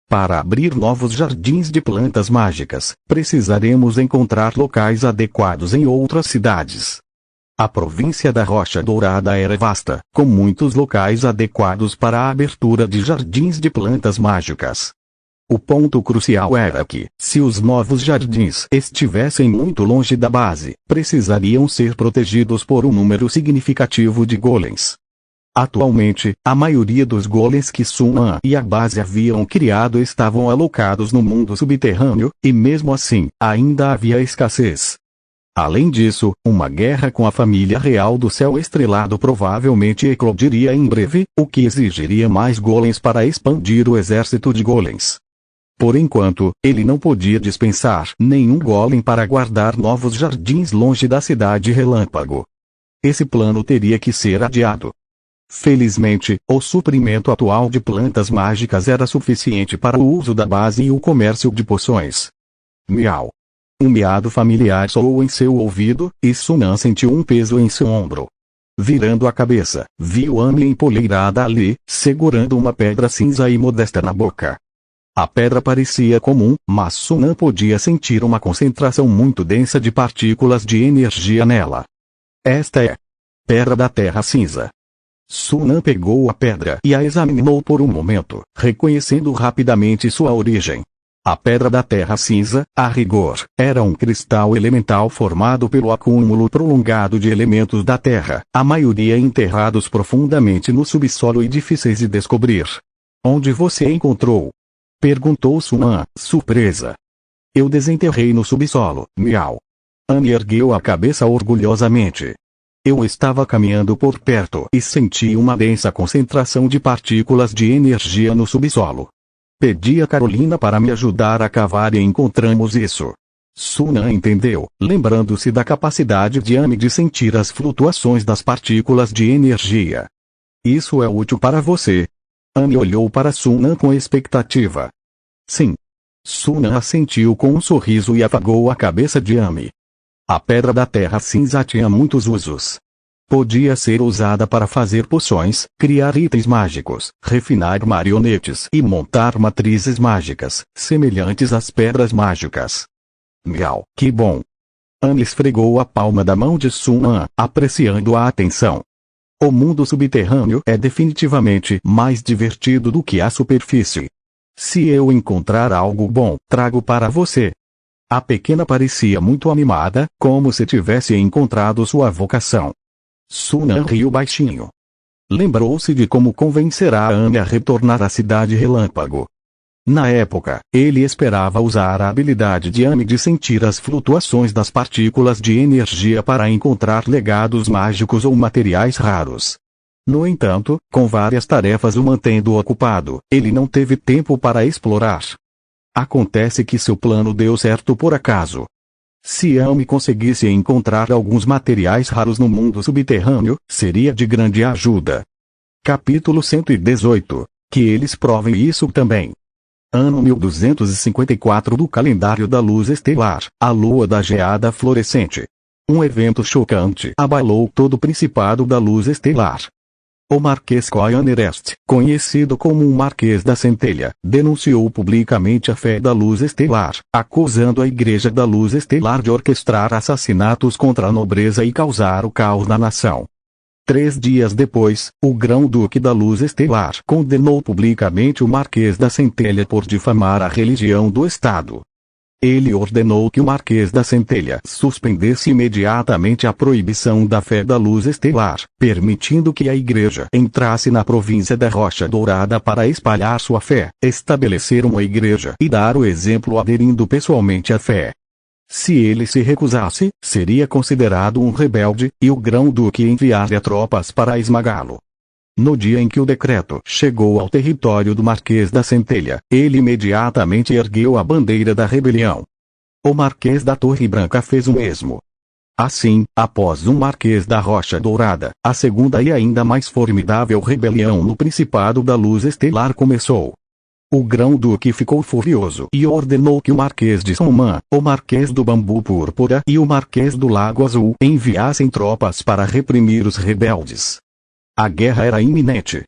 Para abrir novos jardins de plantas mágicas, precisaremos encontrar locais adequados em outras cidades. A província da Rocha Dourada era vasta, com muitos locais adequados para a abertura de jardins de plantas mágicas. O ponto crucial era que, se os novos jardins estivessem muito longe da base, precisariam ser protegidos por um número significativo de golems. Atualmente, a maioria dos golems que Sun-An e a base haviam criado estavam alocados no mundo subterrâneo, e mesmo assim, ainda havia escassez. Além disso, uma guerra com a família real do céu estrelado provavelmente eclodiria em breve, o que exigiria mais golems para expandir o exército de golems. Por enquanto, ele não podia dispensar nenhum golem para guardar novos jardins longe da cidade relâmpago. Esse plano teria que ser adiado. Felizmente, o suprimento atual de plantas mágicas era suficiente para o uso da base e o comércio de poções. Miau. Um miado familiar soou em seu ouvido, e Sun-An sentiu um peso em seu ombro. Virando a cabeça, viu Amy empoleirada ali, segurando uma pedra cinza e modesta na boca. A pedra parecia comum, mas Sun-An podia sentir uma concentração muito densa de partículas de energia nela. Esta é Pedra da Terra Cinza. Sun-An pegou a pedra e a examinou por um momento, reconhecendo rapidamente sua origem. A Pedra da Terra Cinza, a rigor, era um cristal elemental formado pelo acúmulo prolongado de elementos da Terra, a maioria enterrados profundamente no subsolo e difíceis de descobrir. Onde você encontrou? Perguntou Sun-An, surpresa. Eu desenterrei no subsolo, miau. Amy ergueu a cabeça orgulhosamente. Eu estava caminhando por perto e senti uma densa concentração de partículas de energia no subsolo. Pedi a Carolina para me ajudar a cavar e encontramos isso. Sunan entendeu, lembrando-se da capacidade de Ame de sentir as flutuações das partículas de energia. Isso é útil para você. Ame olhou para Sunan com expectativa. Sim. Sunan assentiu com um sorriso e afagou a cabeça de Ame. A pedra da terra cinza tinha muitos usos. Podia ser usada para fazer poções, criar itens mágicos, refinar marionetes e montar matrizes mágicas, semelhantes às pedras mágicas. Miau, que bom! Ame esfregou a palma da mão de Sunan, apreciando a atenção. O mundo subterrâneo é definitivamente mais divertido do que a superfície. Se eu encontrar algo bom, trago para você. A pequena parecia muito animada, como se tivesse encontrado sua vocação. Sunan riu baixinho. Lembrou-se de como convencerá Ame a retornar à cidade relâmpago. Na época, ele esperava usar a habilidade de Ame de sentir as flutuações das partículas de energia para encontrar legados mágicos ou materiais raros. No entanto, com várias tarefas o mantendo ocupado, ele não teve tempo para explorar. Acontece que seu plano deu certo por acaso. Se Ame conseguisse encontrar alguns materiais raros no mundo subterrâneo, seria de grande ajuda. Capítulo 118. Que eles provem isso também. Ano 1254 do calendário da luz estelar, a lua da geada florescente. Um evento chocante abalou todo o principado da luz estelar. O Marquês Coyanerest, conhecido como o Marquês da Centelha, denunciou publicamente a fé da luz estelar, acusando a Igreja da Luz Estelar de orquestrar assassinatos contra a nobreza e causar o caos na nação. 3 dias depois, o Grão-Duque da Luz Estelar condenou publicamente o Marquês da Centelha por difamar a religião do Estado. Ele ordenou que o Marquês da Centelha suspendesse imediatamente a proibição da fé da luz estelar, permitindo que a Igreja entrasse na província da Rocha Dourada para espalhar sua fé, estabelecer uma igreja e dar o exemplo aderindo pessoalmente à fé. Se ele se recusasse, seria considerado um rebelde, e o Grão-Duque enviaria tropas para esmagá-lo. No dia em que o decreto chegou ao território do Marquês da Centelha, ele imediatamente ergueu a bandeira da rebelião. O Marquês da Torre Branca fez o mesmo. Assim, após o Marquês da Rocha Dourada, a segunda e ainda mais formidável rebelião no Principado da Luz Estelar começou. O Grão-Duque ficou furioso e ordenou que o Marquês de Sonman, o Marquês do Bambu Púrpura e o Marquês do Lago Azul enviassem tropas para reprimir os rebeldes. A guerra era iminente.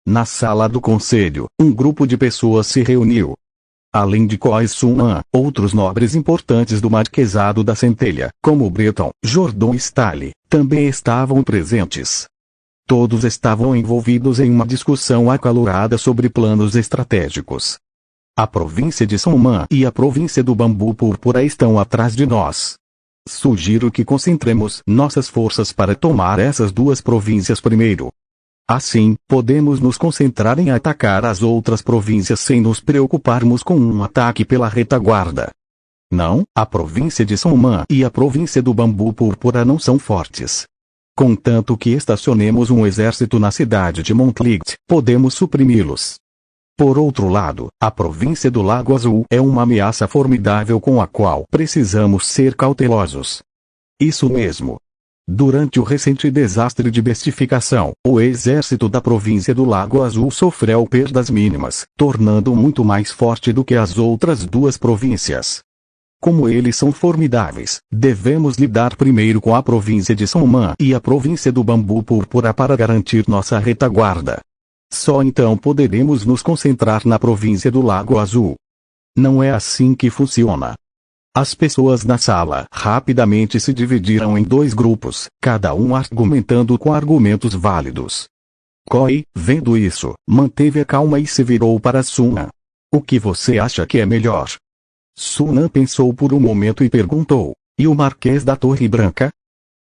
Na sala do conselho, um grupo de pessoas se reuniu. Além de Coy Sunman, outros nobres importantes do Marquesado da Centelha, como Breton, Jordon e Stale, também estavam presentes. Todos estavam envolvidos em uma discussão acalorada sobre planos estratégicos. A província de Sonman e a província do Bambu Púrpura estão atrás de nós. Sugiro que concentremos nossas forças para tomar essas duas províncias primeiro. Assim, podemos nos concentrar em atacar as outras províncias sem nos preocuparmos com um ataque pela retaguarda. Não, a província de Sonman e a província do Bambu Púrpura não são fortes. Contanto que estacionemos um exército na cidade de Montlight, podemos suprimi-los. Por outro lado, a província do Lago Azul é uma ameaça formidável com a qual precisamos ser cautelosos. Isso mesmo. Durante o recente desastre de bestificação, o exército da província do Lago Azul sofreu perdas mínimas, tornando-o muito mais forte do que as outras duas províncias. Como eles são formidáveis, devemos lidar primeiro com a província de Sonman e a província do Bambu Púrpura para garantir nossa retaguarda. Só então poderemos nos concentrar na província do Lago Azul. Não é assim que funciona. As pessoas na sala rapidamente se dividiram em 2 grupos, cada um argumentando com argumentos válidos. Coy, vendo isso, manteve a calma e se virou para Sunan. O que você acha que é melhor? Sunan pensou por um momento e perguntou, e o Marquês da Torre Branca?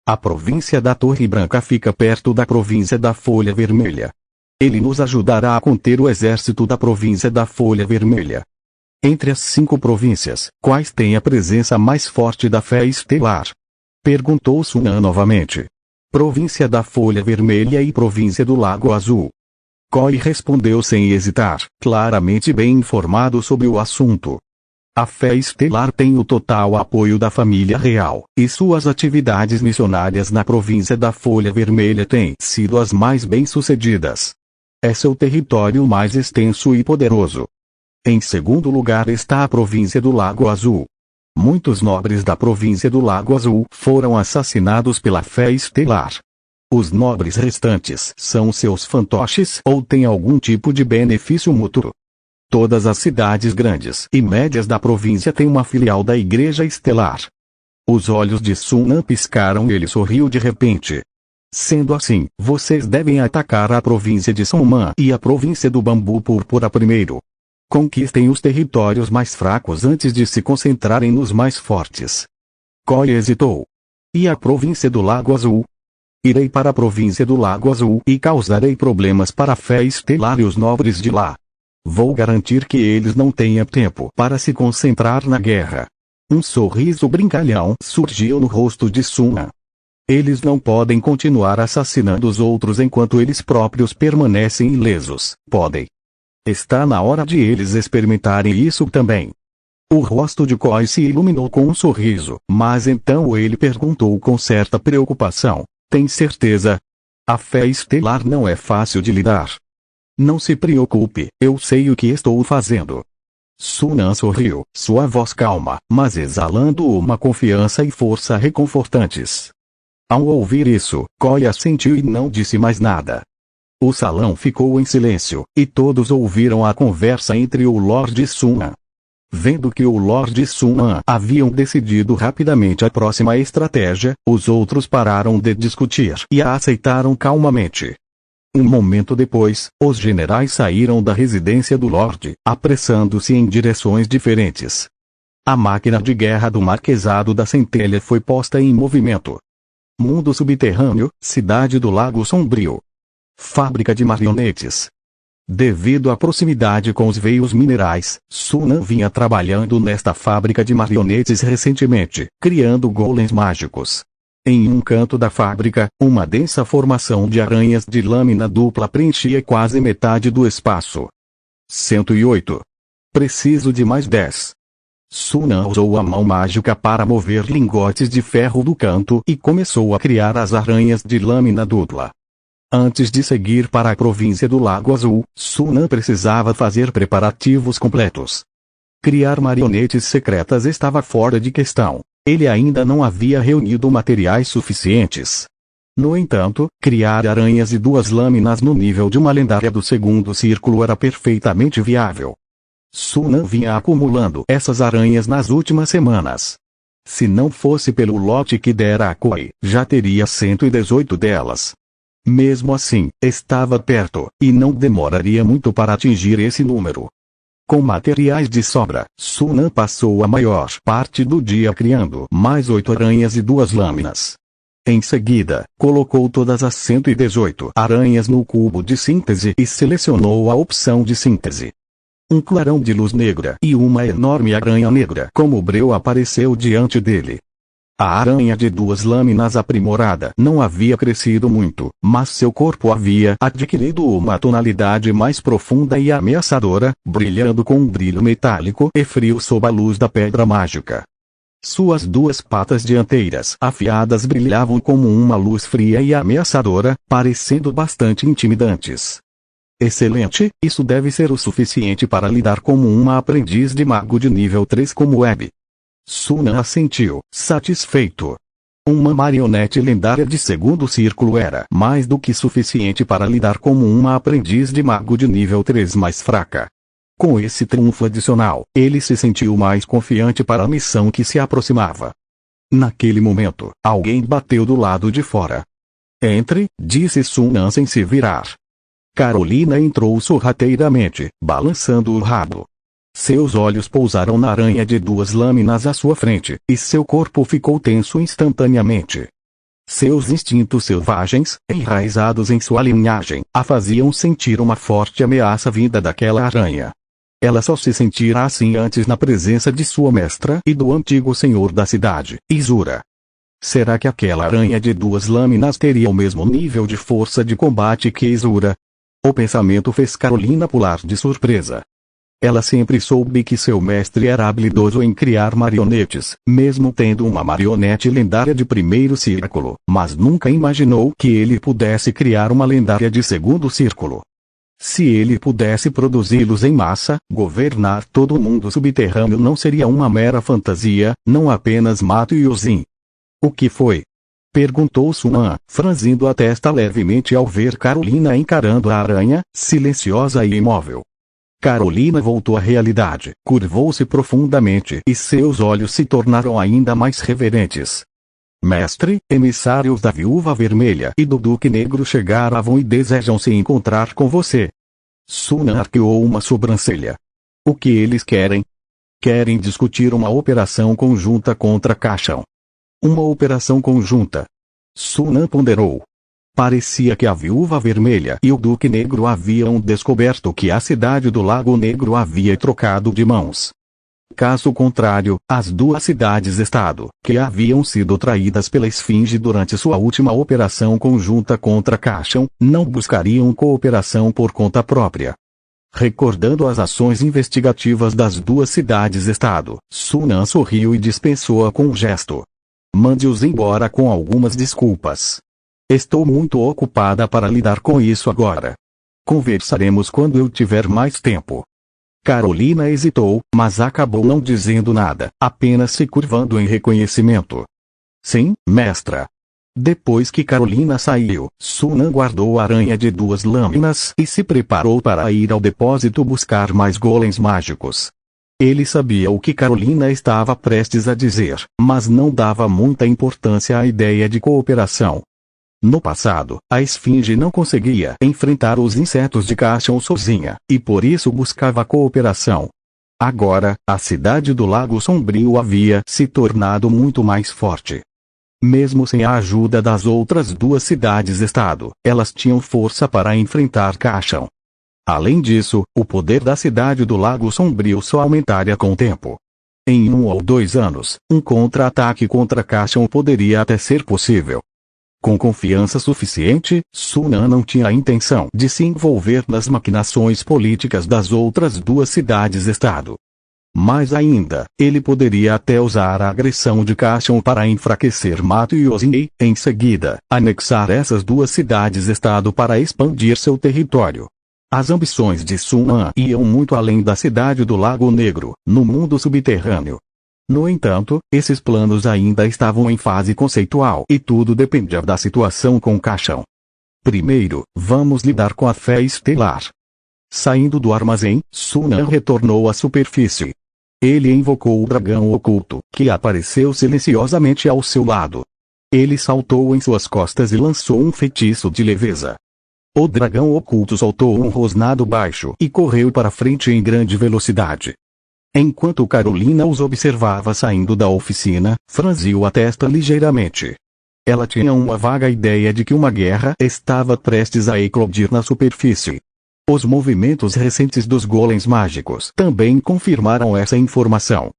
A província da Torre Branca fica perto da província da Folha Vermelha. Ele nos ajudará a conter o exército da província da Folha Vermelha. Entre as 5 províncias, quais têm a presença mais forte da fé estelar? Perguntou Sunan novamente. Província da Folha Vermelha e província do Lago Azul. Coy respondeu sem hesitar, claramente bem informado sobre o assunto. A fé estelar tem o total apoio da família real, e suas atividades missionárias na província da Folha Vermelha têm sido as mais bem-sucedidas. É seu território mais extenso e poderoso. Em segundo lugar está a província do Lago Azul. Muitos nobres da província do Lago Azul foram assassinados pela fé estelar. Os nobres restantes são seus fantoches ou têm algum tipo de benefício mútuo. Todas as cidades grandes e médias da província têm uma filial da Igreja Estelar. Os olhos de Sun Nan piscaram e ele sorriu de repente. Sendo assim, vocês devem atacar a província de Sonman e a província do Bambu Púrpura primeiro. Conquistem os territórios mais fracos antes de se concentrarem nos mais fortes. Koi hesitou. E a província do Lago Azul? Irei para a província do Lago Azul e causarei problemas para a fé estelar e os nobres de lá. Vou garantir que eles não tenham tempo para se concentrar na guerra. Um sorriso brincalhão surgiu no rosto de Sun Nan. Eles não podem continuar assassinando os outros enquanto eles próprios permanecem ilesos, podem. Está na hora de eles experimentarem isso também. O rosto de Koi se iluminou com um sorriso, mas então ele perguntou com certa preocupação: tem certeza? A fé estelar não é fácil de lidar. Não se preocupe, eu sei o que estou fazendo. Sun Nan sorriu, sua voz calma, mas exalando uma confiança e força reconfortantes. Ao ouvir isso, Koi assentiu e não disse mais nada. O salão ficou em silêncio, e todos ouviram a conversa entre o Lord Sun Nan. Vendo que o Lord Sun Nan haviam decidido rapidamente a próxima estratégia, os outros pararam de discutir e a aceitaram calmamente. Um momento depois, os generais saíram da residência do Lorde, apressando-se em direções diferentes. A máquina de guerra do Marquesado da Centelha foi posta em movimento. Mundo subterrâneo, cidade do Lago Sombrio. Fábrica de marionetes. Devido à proximidade com os veios minerais, Sun Nan vinha trabalhando nesta fábrica de marionetes recentemente, criando golems mágicos. Em um canto da fábrica, uma densa formação de aranhas de lâmina dupla preenchia quase metade do espaço. 108. Preciso de mais 10. Sun Nan usou a mão mágica para mover lingotes de ferro do canto e começou a criar as aranhas de lâmina dupla. Antes de seguir para a província do Lago Azul, Sun Nan precisava fazer preparativos completos. Criar marionetes secretas estava fora de questão. Ele ainda não havia reunido materiais suficientes. No entanto, criar aranhas e 2 lâminas no nível de uma lendária do segundo círculo era perfeitamente viável. Sun Nan vinha acumulando essas aranhas nas últimas semanas. Se não fosse pelo lote que dera a Koi, já teria 118 delas. Mesmo assim, estava perto, e não demoraria muito para atingir esse número. Com materiais de sobra, Sun Nan passou a maior parte do dia criando mais 8 aranhas e 2 lâminas. Em seguida, colocou todas as 118 aranhas no cubo de síntese e selecionou a opção de síntese. Um clarão de luz negra e uma enorme aranha negra como breu apareceu diante dele. A aranha de 2 lâminas aprimorada não havia crescido muito, mas seu corpo havia adquirido uma tonalidade mais profunda e ameaçadora, brilhando com um brilho metálico e frio sob a luz da pedra mágica. Suas 2 patas dianteiras afiadas brilhavam como uma luz fria e ameaçadora, parecendo bastante intimidantes. Excelente, isso deve ser o suficiente para lidar como uma aprendiz de mago de nível 3 como Abby. Sun Nan assentiu, satisfeito. Uma marionete lendária de segundo círculo era mais do que suficiente para lidar como uma aprendiz de mago de nível 3 mais fraca. Com esse triunfo adicional, ele se sentiu mais confiante para a missão que se aproximava. Naquele momento, alguém bateu do lado de fora. Entre, disse Sun Nan sem se virar. Carolina entrou sorrateiramente, balançando o rabo. Seus olhos pousaram na aranha de 2 lâminas à sua frente, e seu corpo ficou tenso instantaneamente. Seus instintos selvagens, enraizados em sua linhagem, a faziam sentir uma forte ameaça vinda daquela aranha. Ela só se sentira assim antes na presença de sua mestra e do antigo senhor da cidade, Izura. Será que aquela aranha de 2 lâminas teria o mesmo nível de força de combate que Izura? O pensamento fez Carolina pular de surpresa. Ela sempre soube que seu mestre era habilidoso em criar marionetes, mesmo tendo uma marionete lendária de primeiro círculo, mas nunca imaginou que ele pudesse criar uma lendária de segundo círculo. Se ele pudesse produzi-los em massa, governar todo o mundo subterrâneo não seria uma mera fantasia, não apenas Mato e Ozin. O que foi? Perguntou Sunan, franzindo a testa levemente ao ver Carolina encarando a aranha, silenciosa e imóvel. Carolina voltou à realidade, curvou-se profundamente e seus olhos se tornaram ainda mais reverentes. Mestre, emissários da Viúva Vermelha e do Duque Negro chegaram e desejam se encontrar com você. Sunan arqueou uma sobrancelha. O que eles querem? Querem discutir uma operação conjunta contra Kashan. Uma operação conjunta. Sunan ponderou. Parecia que a Viúva Vermelha e o Duque Negro haviam descoberto que a Cidade do Lago Negro havia trocado de mãos. Caso contrário, as duas cidades-estado, que haviam sido traídas pela Esfinge durante sua última operação conjunta contra Kashan, não buscariam cooperação por conta própria. Recordando as ações investigativas das duas cidades-estado, Sunan sorriu e dispensou-a com um gesto. Mande-os embora com algumas desculpas. Estou muito ocupada para lidar com isso agora. Conversaremos quando eu tiver mais tempo. Carolina hesitou, mas acabou não dizendo nada, apenas se curvando em reconhecimento. Sim, mestra. Depois que Carolina saiu, Sunan guardou a aranha de 2 lâminas e se preparou para ir ao depósito buscar mais golems mágicos. Ele sabia o que Carolina estava prestes a dizer, mas não dava muita importância à ideia de cooperação. No passado, a Esfinge não conseguia enfrentar os insetos de Kashan sozinha, e por isso buscava cooperação. Agora, a Cidade do Lago Sombrio havia se tornado muito mais forte. Mesmo sem a ajuda das outras duas cidades-estado, elas tinham força para enfrentar Kashan. Além disso, o poder da Cidade do Lago Sombrio só aumentaria com o tempo. Em 1 ou 2 anos, um contra-ataque contra Kashan poderia até ser possível. Com confiança suficiente, Sunan não tinha a intenção de se envolver nas maquinações políticas das outras duas cidades-estado. Mais ainda, ele poderia até usar a agressão de Kashan para enfraquecer Mato e Ozin e, em seguida, anexar essas duas cidades-estado para expandir seu território. As ambições de Sunan iam muito além da Cidade do Lago Negro, no mundo subterrâneo. No entanto, esses planos ainda estavam em fase conceitual e tudo dependia da situação com Kashan. Primeiro, vamos lidar com a fé estelar. Saindo do armazém, Sunan retornou à superfície. Ele invocou o dragão oculto, que apareceu silenciosamente ao seu lado. Ele saltou em suas costas e lançou um feitiço de leveza. O dragão oculto soltou um rosnado baixo e correu para frente em grande velocidade. Enquanto Carolina os observava saindo da oficina, franziu a testa ligeiramente. Ela tinha uma vaga ideia de que uma guerra estava prestes a eclodir na superfície. Os movimentos recentes dos golems mágicos também confirmaram essa informação.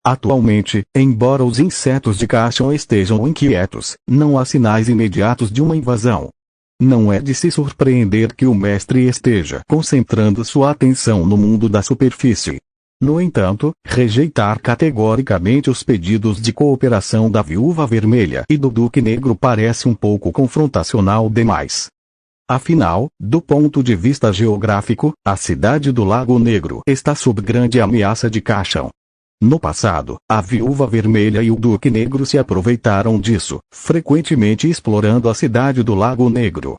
Atualmente, embora os insetos de Kashan estejam inquietos, não há sinais imediatos de uma invasão. Não é de se surpreender que o mestre esteja concentrando sua atenção no mundo da superfície. No entanto, rejeitar categoricamente os pedidos de cooperação da Viúva Vermelha e do Duque Negro parece um pouco confrontacional demais. Afinal, do ponto de vista geográfico, a Cidade do Lago Negro está sob grande ameaça de Kashan. No passado, a Viúva Vermelha e o Duque Negro se aproveitaram disso, frequentemente explorando a Cidade do Lago Negro.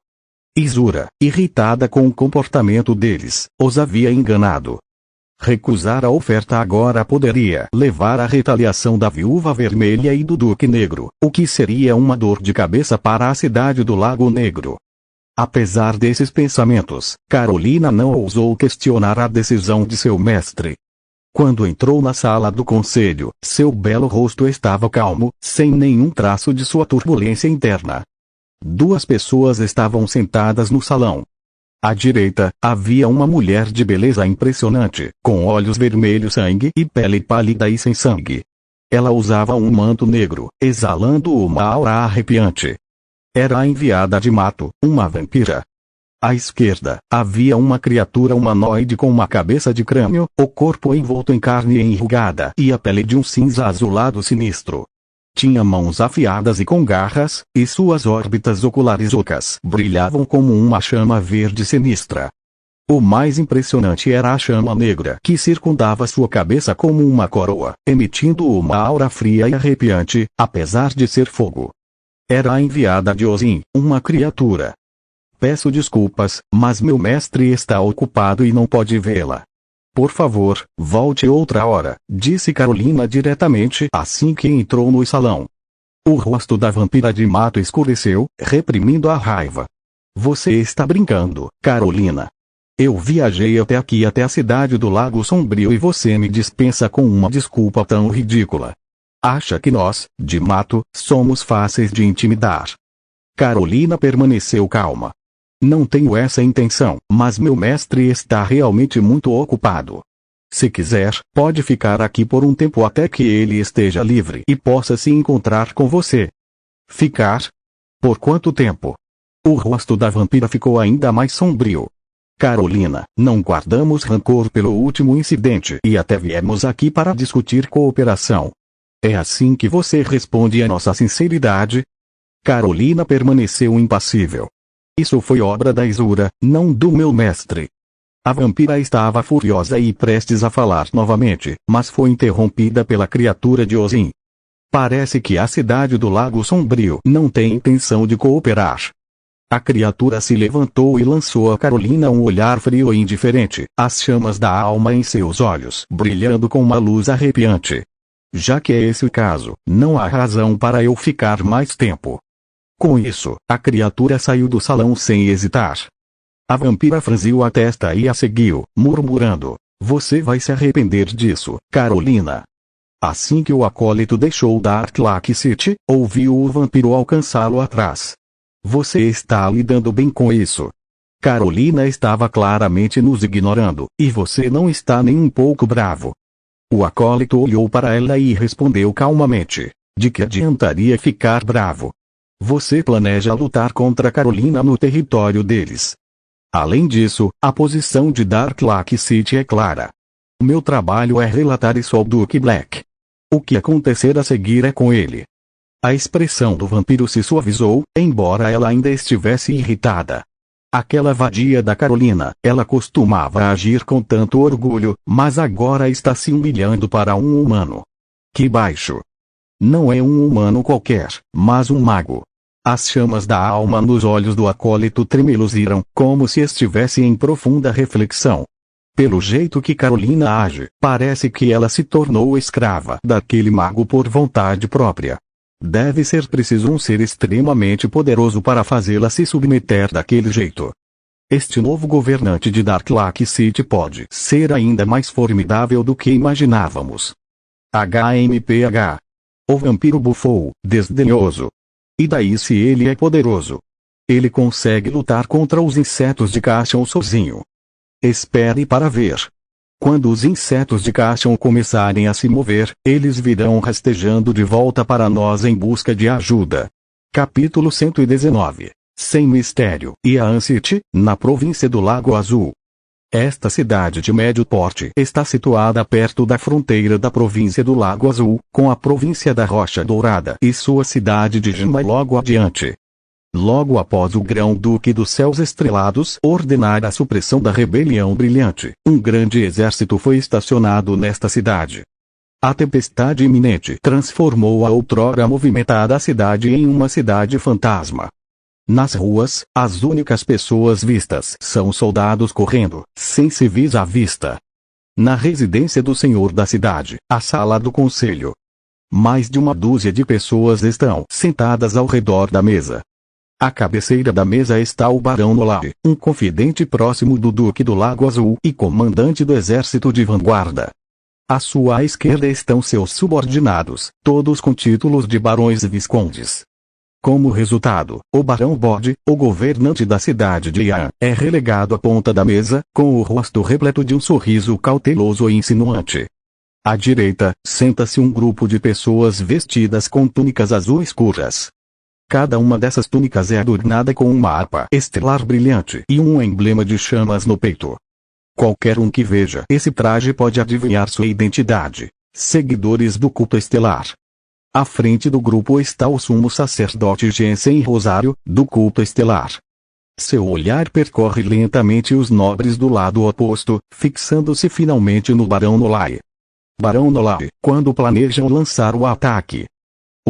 Izura, irritada com o comportamento deles, os havia enganado. Recusar a oferta agora poderia levar à retaliação da Viúva Vermelha e do Duque Negro, o que seria uma dor de cabeça para a Cidade do Lago Negro. Apesar desses pensamentos, Carolina não ousou questionar a decisão de seu mestre. Quando entrou na sala do conselho, seu belo rosto estava calmo, sem nenhum traço de sua turbulência interna. 2 pessoas estavam sentadas no salão. À direita, havia uma mulher de beleza impressionante, com olhos vermelhos sangue e pele pálida e sem sangue. Ela usava um manto negro, exalando uma aura arrepiante. Era a enviada de Mato, uma vampira. À esquerda, havia uma criatura humanoide com uma cabeça de crânio, o corpo envolto em carne enrugada e a pele de um cinza azulado sinistro. Tinha mãos afiadas e com garras, e suas órbitas oculares ocas brilhavam como uma chama verde sinistra. O mais impressionante era a chama negra que circundava sua cabeça como uma coroa, emitindo uma aura fria e arrepiante, apesar de ser fogo. Era a enviada de Ozin, uma criatura. Peço desculpas, mas meu mestre está ocupado e não pode vê-la. Por favor, volte outra hora, disse Carolina diretamente assim que entrou no salão. O rosto da vampira de mato escureceu, reprimindo a raiva. Você está brincando, Carolina. Eu viajei até aqui, até a cidade do Lago Sombrio, e você me dispensa com uma desculpa tão ridícula. Acha que nós, de mato, somos fáceis de intimidar? Carolina permaneceu calma. Não tenho essa intenção, mas meu mestre está realmente muito ocupado. Se quiser, pode ficar aqui por um tempo até que ele esteja livre e possa se encontrar com você. Ficar? Por quanto tempo? O rosto da vampira ficou ainda mais sombrio. Carolina, não guardamos rancor pelo último incidente e até viemos aqui para discutir cooperação. É assim que você responde à nossa sinceridade? Carolina permaneceu impassível. Isso foi obra da Isura, não do meu mestre. A vampira estava furiosa e prestes a falar novamente, mas foi interrompida pela criatura de Ozin. Parece que a cidade do Lago Sombrio não tem intenção de cooperar. A criatura se levantou e lançou a Carolina um olhar frio e indiferente, as chamas da alma em seus olhos brilhando com uma luz arrepiante. Já que é esse o caso, não há razão para eu ficar mais tempo. Com isso, a criatura saiu do salão sem hesitar. A vampira franziu a testa e a seguiu, murmurando: Você vai se arrepender disso, Carolina. Assim que o acólito deixou Dark Lake City, ouviu o vampiro alcançá-lo atrás. Você está lidando bem com isso? Carolina estava claramente nos ignorando, e você não está nem um pouco bravo. O acólito olhou para ela e respondeu calmamente: De que adiantaria ficar bravo? Você planeja lutar contra Carolina no território deles. Além disso, a posição de Dark Lake City é clara. Meu trabalho é relatar isso ao Duke Black. O que acontecer a seguir é com ele. A expressão do vampiro se suavizou, embora ela ainda estivesse irritada. Aquela vadia da Carolina, ela costumava agir com tanto orgulho, mas agora está se humilhando para um humano. Que baixo! Não é um humano qualquer, mas um mago. As chamas da alma nos olhos do acólito tremeluziram, como se estivesse em profunda reflexão. Pelo jeito que Carolina age, parece que ela se tornou escrava daquele mago por vontade própria. Deve ser preciso um ser extremamente poderoso para fazê-la se submeter daquele jeito. Este novo governante de Dark Lake City pode ser ainda mais formidável do que imaginávamos. HMPH. O vampiro bufou, desdenhoso. E daí se ele é poderoso? Ele consegue lutar contra os insetos de Cachon sozinho. Espere para ver. Quando os insetos de Cachon começarem a se mover, eles virão rastejando de volta para nós em busca de ajuda. Capítulo 119. Sem mistério. Ian City, na província do Lago Azul. Esta cidade de médio porte está situada perto da fronteira da província do Lago Azul, com a província da Rocha Dourada e sua cidade de Jima logo adiante. Logo após o Grão-Duque dos Céus Estrelados ordenar a supressão da rebelião brilhante, um grande exército foi estacionado nesta cidade. A tempestade iminente transformou a outrora movimentada cidade em uma cidade fantasma. Nas ruas, as únicas pessoas vistas são soldados correndo, sem civis à vista. Na residência do senhor da cidade, a sala do conselho. Mais de uma dúzia de pessoas estão sentadas ao redor da mesa. À cabeceira da mesa está o Barão Nolai, um confidente próximo do Duque do Lago Azul e comandante do exército de vanguarda. À sua esquerda estão seus subordinados, todos com títulos de barões e viscondes. Como resultado, o Barão Bode, o governante da cidade de Ian, é relegado à ponta da mesa, com o rosto repleto de um sorriso cauteloso e insinuante. À direita, senta-se um grupo de pessoas vestidas com túnicas azul escuras. Cada uma dessas túnicas é adornada com uma harpa estelar brilhante e um emblema de chamas no peito. Qualquer um que veja esse traje pode adivinhar sua identidade. Seguidores do culto estelar. À frente do grupo está o sumo sacerdote Jensen Rosário, do culto estelar. Seu olhar percorre lentamente os nobres do lado oposto, fixando-se finalmente no Barão Nolai. Barão Nolai, quando planejam lançar o ataque.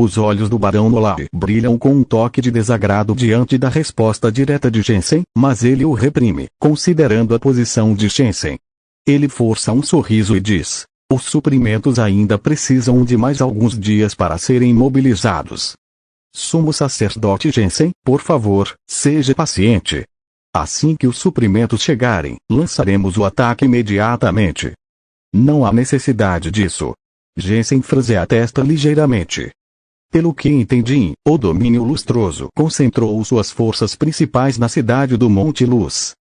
Os olhos do Barão Nolai brilham com um toque de desagrado diante da resposta direta de Jensen, mas ele o reprime, considerando a posição de Jensen. Ele força um sorriso e diz: os suprimentos ainda precisam de mais alguns dias para serem mobilizados. Sumo sacerdote Jensen, por favor, seja paciente. Assim que os suprimentos chegarem, lançaremos o ataque imediatamente. Não há necessidade disso. Jensen franzia a testa ligeiramente. Pelo que entendi, o domínio lustroso concentrou suas forças principais na cidade do Monte Luz.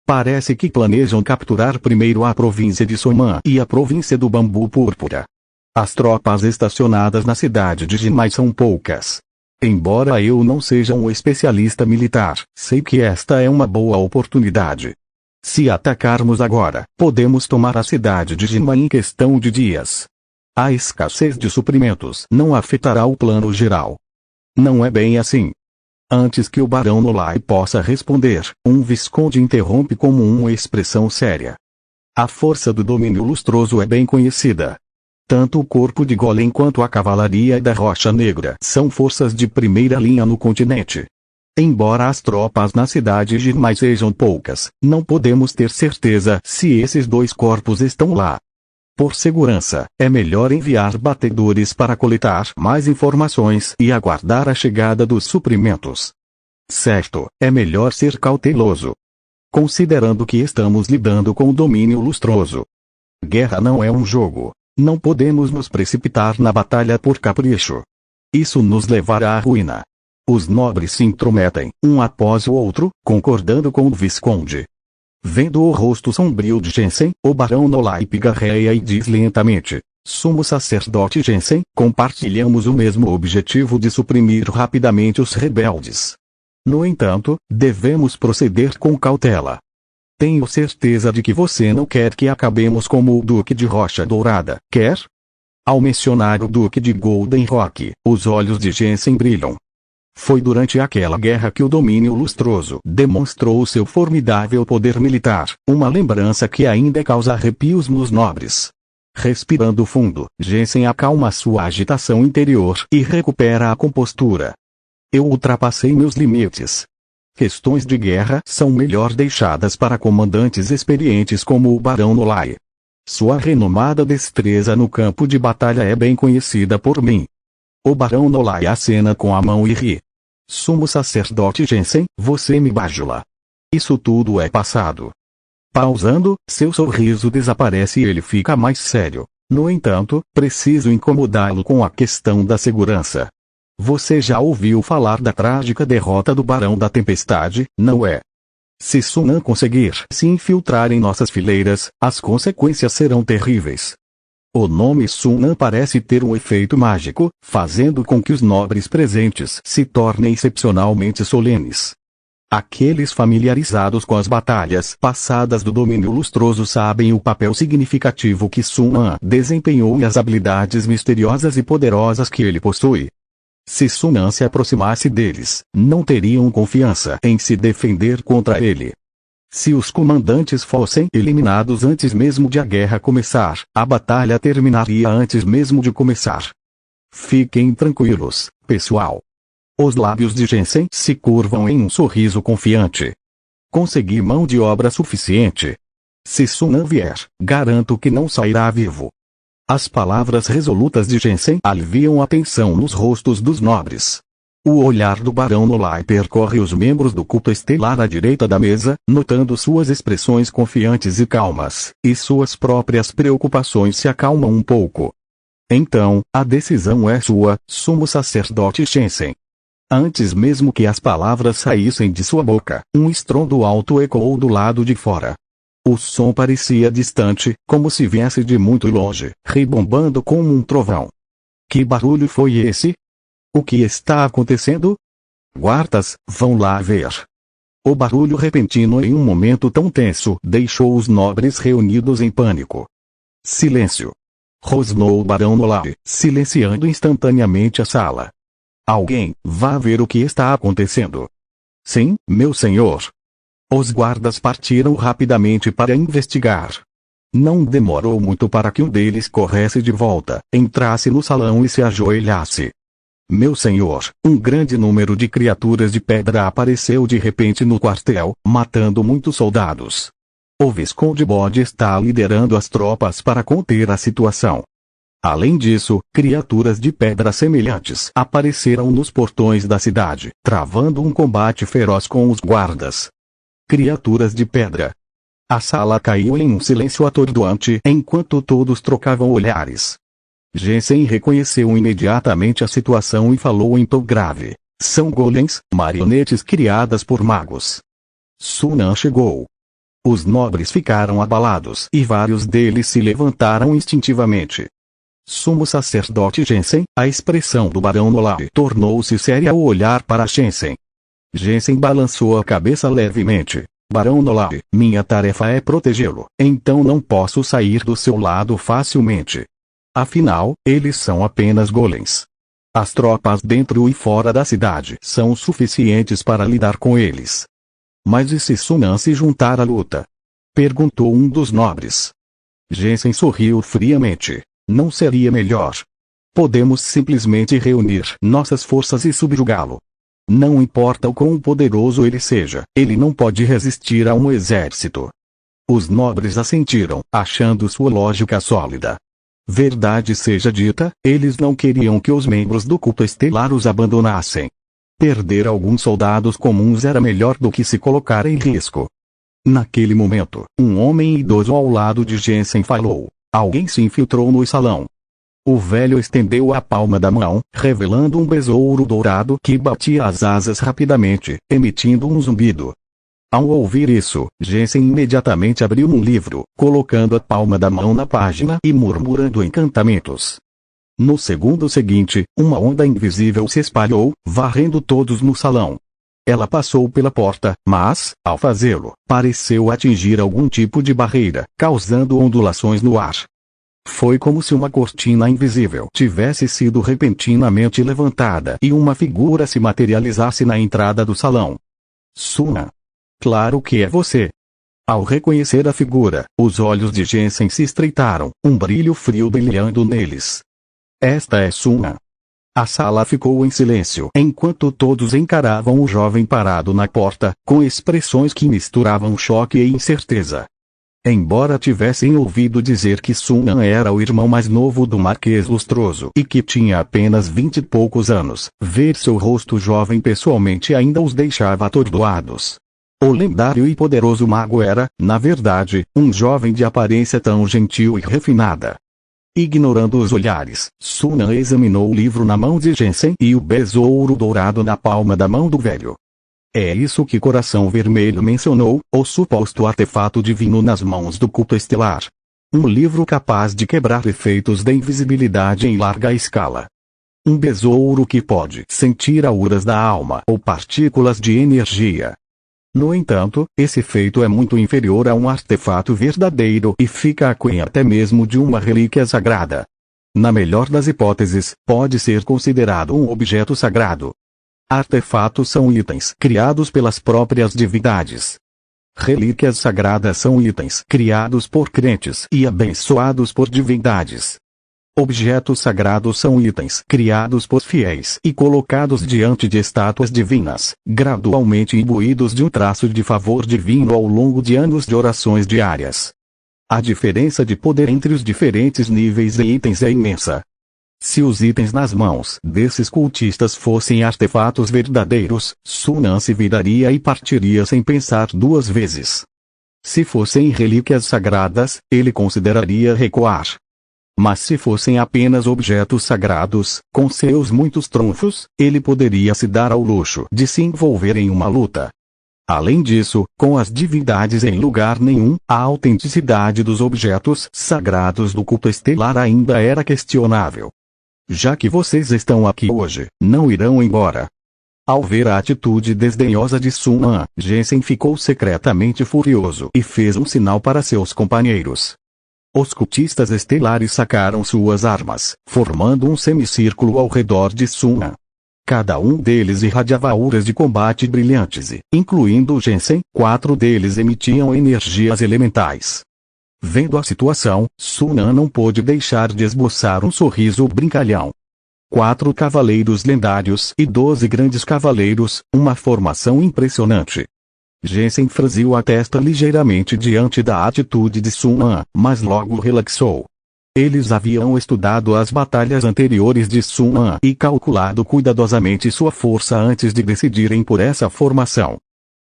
Parece que planejam capturar primeiro a província de Soman e a província do Bambu Púrpura. As tropas estacionadas na cidade de Jinmai são poucas. Embora eu não seja um especialista militar, sei que esta é uma boa oportunidade. Se atacarmos agora, podemos tomar a cidade de Jinmai em questão de dias. A escassez de suprimentos não afetará o plano geral. Não é bem assim. Antes que o Barão Nolai possa responder, um visconde interrompe com uma expressão séria. A força do domínio lustroso é bem conhecida. Tanto o corpo de Golem quanto a cavalaria da Rocha Negra são forças de primeira linha no continente. Embora as tropas na cidade de Jinmai sejam poucas, não podemos ter certeza se esses dois corpos estão lá. Por segurança, é melhor enviar batedores para coletar mais informações e aguardar a chegada dos suprimentos. Certo, é melhor ser cauteloso. Considerando que estamos lidando com o domínio lustroso. Guerra não é um jogo. Não podemos nos precipitar na batalha por capricho. Isso nos levará à ruína. Os nobres se intrometem, um após o outro, concordando com o visconde. Vendo o rosto sombrio de Jensen, o Barão Nolai pigarreia e diz lentamente: sumo sacerdote Jensen, compartilhamos o mesmo objetivo de suprimir rapidamente os rebeldes. No entanto, devemos proceder com cautela. Tenho certeza de que você não quer que acabemos como o Duque de Rocha Dourada, quer? Ao mencionar o Duque de Golden Rock, os olhos de Jensen brilham. Foi durante aquela guerra que o domínio lustroso demonstrou seu formidável poder militar, uma lembrança que ainda causa arrepios nos nobres. Respirando fundo, Jensen acalma sua agitação interior e recupera a compostura. Eu ultrapassei meus limites. Questões de guerra são melhor deixadas para comandantes experientes como o Barão Nolai. Sua renomada destreza no campo de batalha é bem conhecida por mim. O Barão Nolai acena com a mão e ri. Sumo sacerdote Jensen, você me bajula. Isso tudo é passado. Pausando, seu sorriso desaparece e ele fica mais sério. No entanto, preciso incomodá-lo com a questão da segurança. Você já ouviu falar da trágica derrota do Barão da Tempestade, não é? Se Sunan conseguir se infiltrar em nossas fileiras, as consequências serão terríveis. O nome Sunan parece ter um efeito mágico, fazendo com que os nobres presentes se tornem excepcionalmente solenes. Aqueles familiarizados com as batalhas passadas do domínio lustroso sabem o papel significativo que Sunan desempenhou e as habilidades misteriosas e poderosas que ele possui. Se Sunan se aproximasse deles, não teriam confiança em se defender contra ele. Se os comandantes fossem eliminados antes mesmo de a guerra começar, a batalha terminaria antes mesmo de começar. Fiquem tranquilos, pessoal. Os lábios de Jensen se curvam em um sorriso confiante. Consegui mão de obra suficiente. Se Sunan vier, garanto que não sairá vivo. As palavras resolutas de Jensen aliviam a tensão nos rostos dos nobres. O olhar do Barão Nolai percorre os membros do culto estelar à direita da mesa, notando suas expressões confiantes e calmas, e suas próprias preocupações se acalmam um pouco. Então, a decisão é sua, sumo sacerdote Jensen. Antes mesmo que as palavras saíssem de sua boca, um estrondo alto ecoou do lado de fora. O som parecia distante, como se viesse de muito longe, rebombando como um trovão. Que barulho foi esse? O que está acontecendo? Guardas, vão lá ver. O barulho repentino em um momento tão tenso deixou os nobres reunidos em pânico. Silêncio! Rosnou o barão Nolai, silenciando instantaneamente a sala. Alguém, vá ver o que está acontecendo. Sim, meu senhor. Os guardas partiram rapidamente para investigar. Não demorou muito para que um deles corresse de volta, entrasse no salão e se ajoelhasse. Meu senhor, um grande número de criaturas de pedra apareceu de repente no quartel, matando muitos soldados. O Visconde Bode está liderando as tropas para conter a situação. Além disso, criaturas de pedra semelhantes apareceram nos portões da cidade, travando um combate feroz com os guardas. Criaturas de pedra. A sala caiu em um silêncio atordoante enquanto todos trocavam olhares. Jensen reconheceu imediatamente a situação e falou em tom grave. São golems, marionetes criadas por magos. Sunan chegou. Os nobres ficaram abalados e vários deles se levantaram instintivamente. Sumo sacerdote Jensen, a expressão do barão Nolai tornou-se séria ao olhar para Jensen. Jensen balançou a cabeça levemente. Barão Nolai, minha tarefa é protegê-lo, então não posso sair do seu lado facilmente. Afinal, eles são apenas golems. As tropas dentro e fora da cidade são suficientes para lidar com eles. Mas e se Sunan se juntar à luta? Perguntou um dos nobres. Jensen sorriu friamente. Não seria melhor? Podemos simplesmente reunir nossas forças e subjugá-lo. Não importa o quão poderoso ele seja, ele não pode resistir a um exército. Os nobres assentiram, achando sua lógica sólida. Verdade seja dita, eles não queriam que os membros do culto estelar os abandonassem. Perder alguns soldados comuns era melhor do que se colocar em risco. Naquele momento, um homem idoso ao lado de Jensen falou. Alguém se infiltrou no salão. O velho estendeu a palma da mão, revelando um besouro dourado que batia as asas rapidamente, emitindo um zumbido. Ao ouvir isso, Jensen imediatamente abriu um livro, colocando a palma da mão na página e murmurando encantamentos. No segundo seguinte, uma onda invisível se espalhou, varrendo todos no salão. Ela passou pela porta, mas, ao fazê-lo, pareceu atingir algum tipo de barreira, causando ondulações no ar. Foi como se uma cortina invisível tivesse sido repentinamente levantada e uma figura se materializasse na entrada do salão. Sunan. Claro que é você. Ao reconhecer a figura, os olhos de Jensen se estreitaram, um brilho frio brilhando neles. Esta é Sunan. A sala ficou em silêncio enquanto todos encaravam o jovem parado na porta, com expressões que misturavam choque e incerteza. Embora tivessem ouvido dizer que Sunan era o irmão mais novo do Marquês Lustroso e que tinha apenas 20 e poucos anos, ver seu rosto jovem pessoalmente ainda os deixava atordoados. O lendário e poderoso mago era, na verdade, um jovem de aparência tão gentil e refinada. Ignorando os olhares, Sunan examinou o livro na mão de Jensen e o besouro dourado na palma da mão do velho. É isso que Coração Vermelho mencionou, o suposto artefato divino nas mãos do culto estelar. Um livro capaz de quebrar efeitos da invisibilidade em larga escala. Um besouro que pode sentir auras da alma ou partículas de energia. No entanto, esse feito é muito inferior a um artefato verdadeiro e fica aquém até mesmo de uma relíquia sagrada. Na melhor das hipóteses, pode ser considerado um objeto sagrado. Artefatos são itens criados pelas próprias divindades. Relíquias sagradas são itens criados por crentes e abençoados por divindades. Objetos sagrados são itens criados por fiéis e colocados diante de estátuas divinas, gradualmente imbuídos de um traço de favor divino ao longo de anos de orações diárias. A diferença de poder entre os diferentes níveis de itens é imensa. Se os itens nas mãos desses cultistas fossem artefatos verdadeiros, Sunan se viraria e partiria sem pensar duas vezes. Se fossem relíquias sagradas, ele consideraria recuar. Mas se fossem apenas objetos sagrados, com seus muitos trunfos, ele poderia se dar ao luxo de se envolver em uma luta. Além disso, com as divindades em lugar nenhum, a autenticidade dos objetos sagrados do culto estelar ainda era questionável. Já que vocês estão aqui hoje, não irão embora. Ao ver a atitude desdenhosa de Sun An, Jensen ficou secretamente furioso e fez um sinal para seus companheiros. Os cultistas estelares sacaram suas armas, formando um semicírculo ao redor de Sun An. Cada um deles irradiava auras de combate brilhantes e, incluindo Jensen, 4 deles emitiam energias elementais. Vendo a situação, Sun An não pôde deixar de esboçar um sorriso brincalhão. 4 cavaleiros lendários e 12 grandes cavaleiros, uma formação impressionante. Jensen franziu a testa ligeiramente diante da atitude de Sun An, mas logo relaxou. Eles haviam estudado as batalhas anteriores de Sun An e calculado cuidadosamente sua força antes de decidirem por essa formação.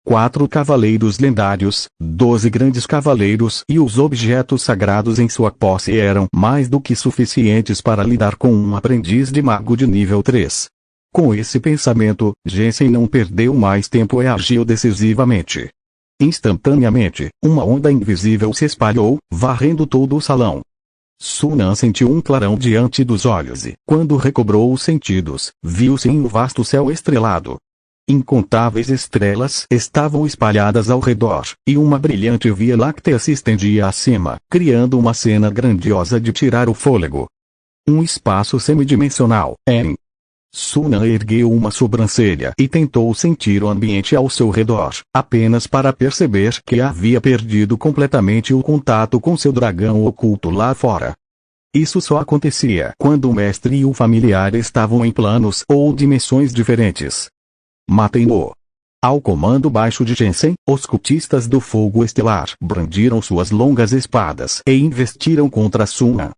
4 cavaleiros lendários, 12 grandes cavaleiros e os objetos sagrados em sua posse eram mais do que suficientes para lidar com um aprendiz de mago de nível 3. Com esse pensamento, Jensen não perdeu mais tempo e agiu decisivamente. Instantaneamente, uma onda invisível se espalhou, varrendo todo o salão. Sun An sentiu um clarão diante dos olhos e, quando recobrou os sentidos, viu-se em um vasto céu estrelado. Incontáveis estrelas estavam espalhadas ao redor, e uma brilhante via láctea se estendia acima, criando uma cena grandiosa de tirar o fôlego. Um espaço semidimensional, Sun An ergueu uma sobrancelha e tentou sentir o ambiente ao seu redor, apenas para perceber que havia perdido completamente o contato com seu dragão oculto lá fora. Isso só acontecia quando o mestre e o familiar estavam em planos ou dimensões diferentes. Matem-no! Ao comando baixo de Jensen, os cultistas do fogo estelar brandiram suas longas espadas e investiram contra Sun An.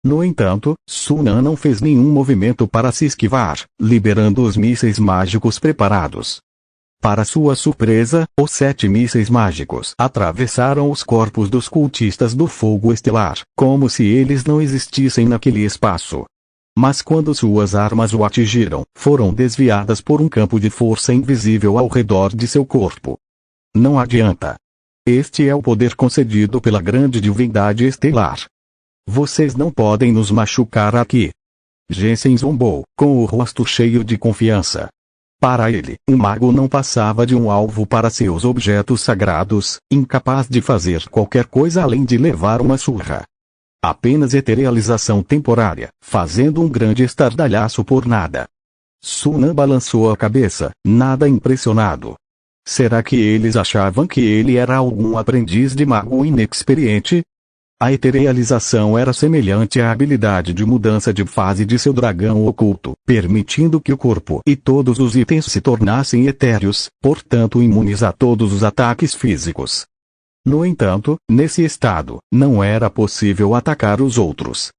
No entanto, Sun An não fez nenhum movimento para se esquivar, liberando os mísseis mágicos preparados. Para sua surpresa, os 7 mísseis mágicos atravessaram os corpos dos cultistas do fogo estelar, como se eles não existissem naquele espaço. Mas quando suas armas o atingiram, foram desviadas por um campo de força invisível ao redor de seu corpo. Não adianta. Este é o poder concedido pela grande divindade estelar. Vocês não podem nos machucar aqui. Jensen zombou, com o rosto cheio de confiança. Para ele, um mago não passava de um alvo para seus objetos sagrados, incapaz de fazer qualquer coisa além de levar uma surra. Apenas eterealização temporária, fazendo um grande estardalhaço por nada. Sun An balançou a cabeça, nada impressionado. Será que eles achavam que ele era algum aprendiz de mago inexperiente? A eterealização era semelhante à habilidade de mudança de fase de seu dragão oculto, permitindo que o corpo e todos os itens se tornassem etéreos, portanto imunes a todos os ataques físicos. No entanto, nesse estado, não era possível atacar os outros.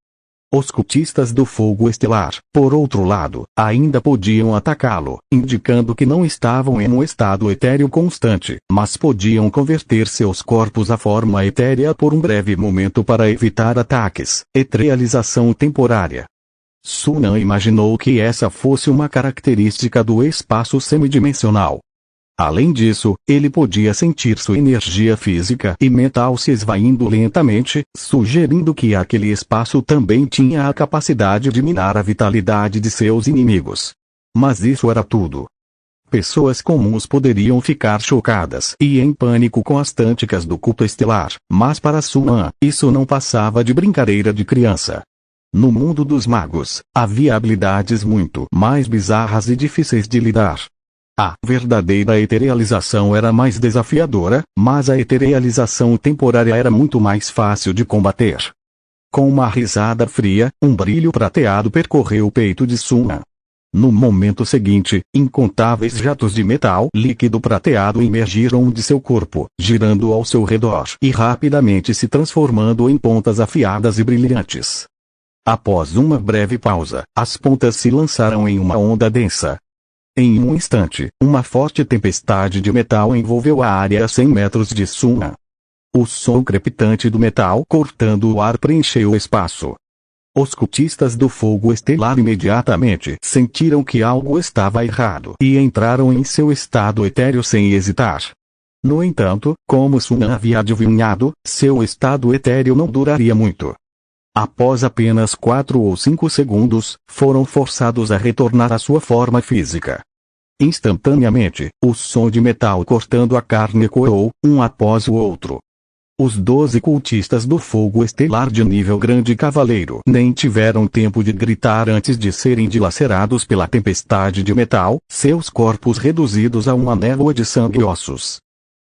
Os cultistas do fogo estelar, por outro lado, ainda podiam atacá-lo, indicando que não estavam em um estado etéreo constante, mas podiam converter seus corpos à forma etérea por um breve momento para evitar ataques. Eterealização temporária. Sun An imaginou que essa fosse uma característica do espaço semidimensional. Além disso, ele podia sentir sua energia física e mental se esvaindo lentamente, sugerindo que aquele espaço também tinha a capacidade de minar a vitalidade de seus inimigos. Mas isso era tudo. Pessoas comuns poderiam ficar chocadas e em pânico com as táticas do culto estelar, mas para Sun An, isso não passava de brincadeira de criança. No mundo dos magos, havia habilidades muito mais bizarras e difíceis de lidar. A verdadeira eterealização era mais desafiadora, mas a eterealização temporária era muito mais fácil de combater. Com uma risada fria, um brilho prateado percorreu o peito de Sun An. No momento seguinte, incontáveis jatos de metal líquido prateado emergiram de seu corpo, girando ao seu redor e rapidamente se transformando em pontas afiadas e brilhantes. Após uma breve pausa, as pontas se lançaram em uma onda densa. Em um instante, uma forte tempestade de metal envolveu a área a 100 metros de Sun An. O som crepitante do metal cortando o ar preencheu o espaço. Os cultistas do fogo estelar imediatamente sentiram que algo estava errado e entraram em seu estado etéreo sem hesitar. No entanto, como Sun An havia adivinhado, seu estado etéreo não duraria muito. Após apenas 4 ou 5 segundos, foram forçados a retornar à sua forma física. Instantaneamente, o som de metal cortando a carne ecoou, um após o outro. Os 12 cultistas do fogo estelar de nível grande cavaleiro nem tiveram tempo de gritar antes de serem dilacerados pela tempestade de metal, seus corpos reduzidos a uma névoa de sangue e ossos.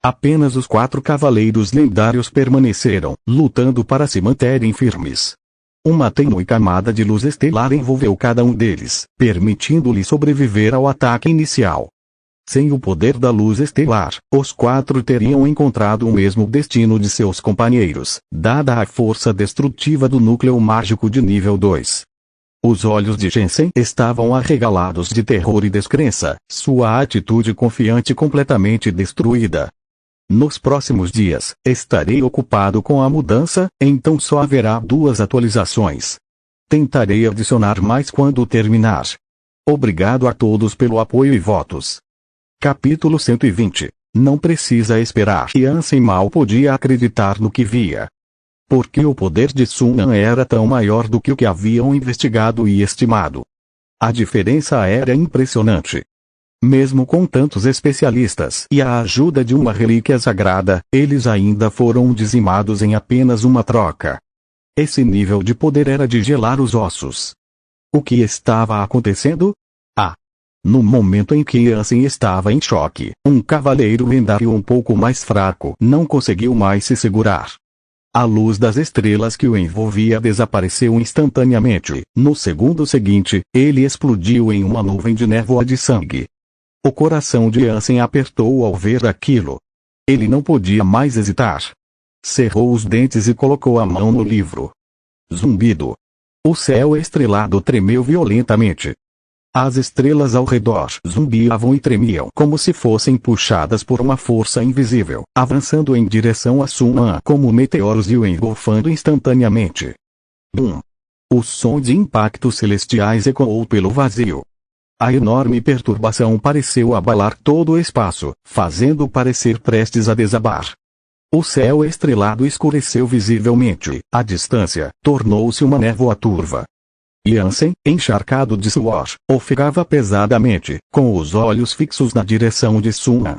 Apenas os 4 cavaleiros lendários permaneceram, lutando para se manterem firmes. Uma tênue camada de luz estelar envolveu cada um deles, permitindo-lhe sobreviver ao ataque inicial. Sem o poder da luz estelar, os 4 teriam encontrado o mesmo destino de seus companheiros, dada a força destrutiva do núcleo mágico de nível 2. Os olhos de Jensen estavam arregalados de terror e descrença, sua atitude confiante completamente destruída. Nos próximos dias, estarei ocupado com a mudança, então só haverá 2 atualizações. Tentarei adicionar mais quando terminar. Obrigado a todos pelo apoio e votos. Capítulo 120. Não precisa esperar. Jansen mal podia acreditar no que via. Porque o poder de Sunan era tão maior do que o que haviam investigado e estimado. A diferença era impressionante. Mesmo com tantos especialistas e a ajuda de uma relíquia sagrada, eles ainda foram dizimados em apenas uma troca. Esse nível de poder era de gelar os ossos. O que estava acontecendo? No momento em que Jansen estava em choque, um cavaleiro lendário um pouco mais fraco não conseguiu mais se segurar. A luz das estrelas que o envolvia desapareceu instantaneamente. No segundo seguinte, ele explodiu em uma nuvem de névoa de sangue. O coração de Jansen apertou ao ver aquilo. Ele não podia mais hesitar. Cerrou os dentes e colocou a mão no livro. Zumbido. O céu estrelado tremeu violentamente. As estrelas ao redor zumbiavam e tremiam como se fossem puxadas por uma força invisível, avançando em direção a Sunan como meteoros e o engolfando instantaneamente. Bum! O som de impactos celestiais ecoou pelo vazio. A enorme perturbação pareceu abalar todo o espaço, fazendo parecer prestes a desabar. O céu estrelado escureceu visivelmente, a distância tornou-se uma névoa turva. Jansen, encharcado de suor, ofegava pesadamente, com os olhos fixos na direção de Sunan.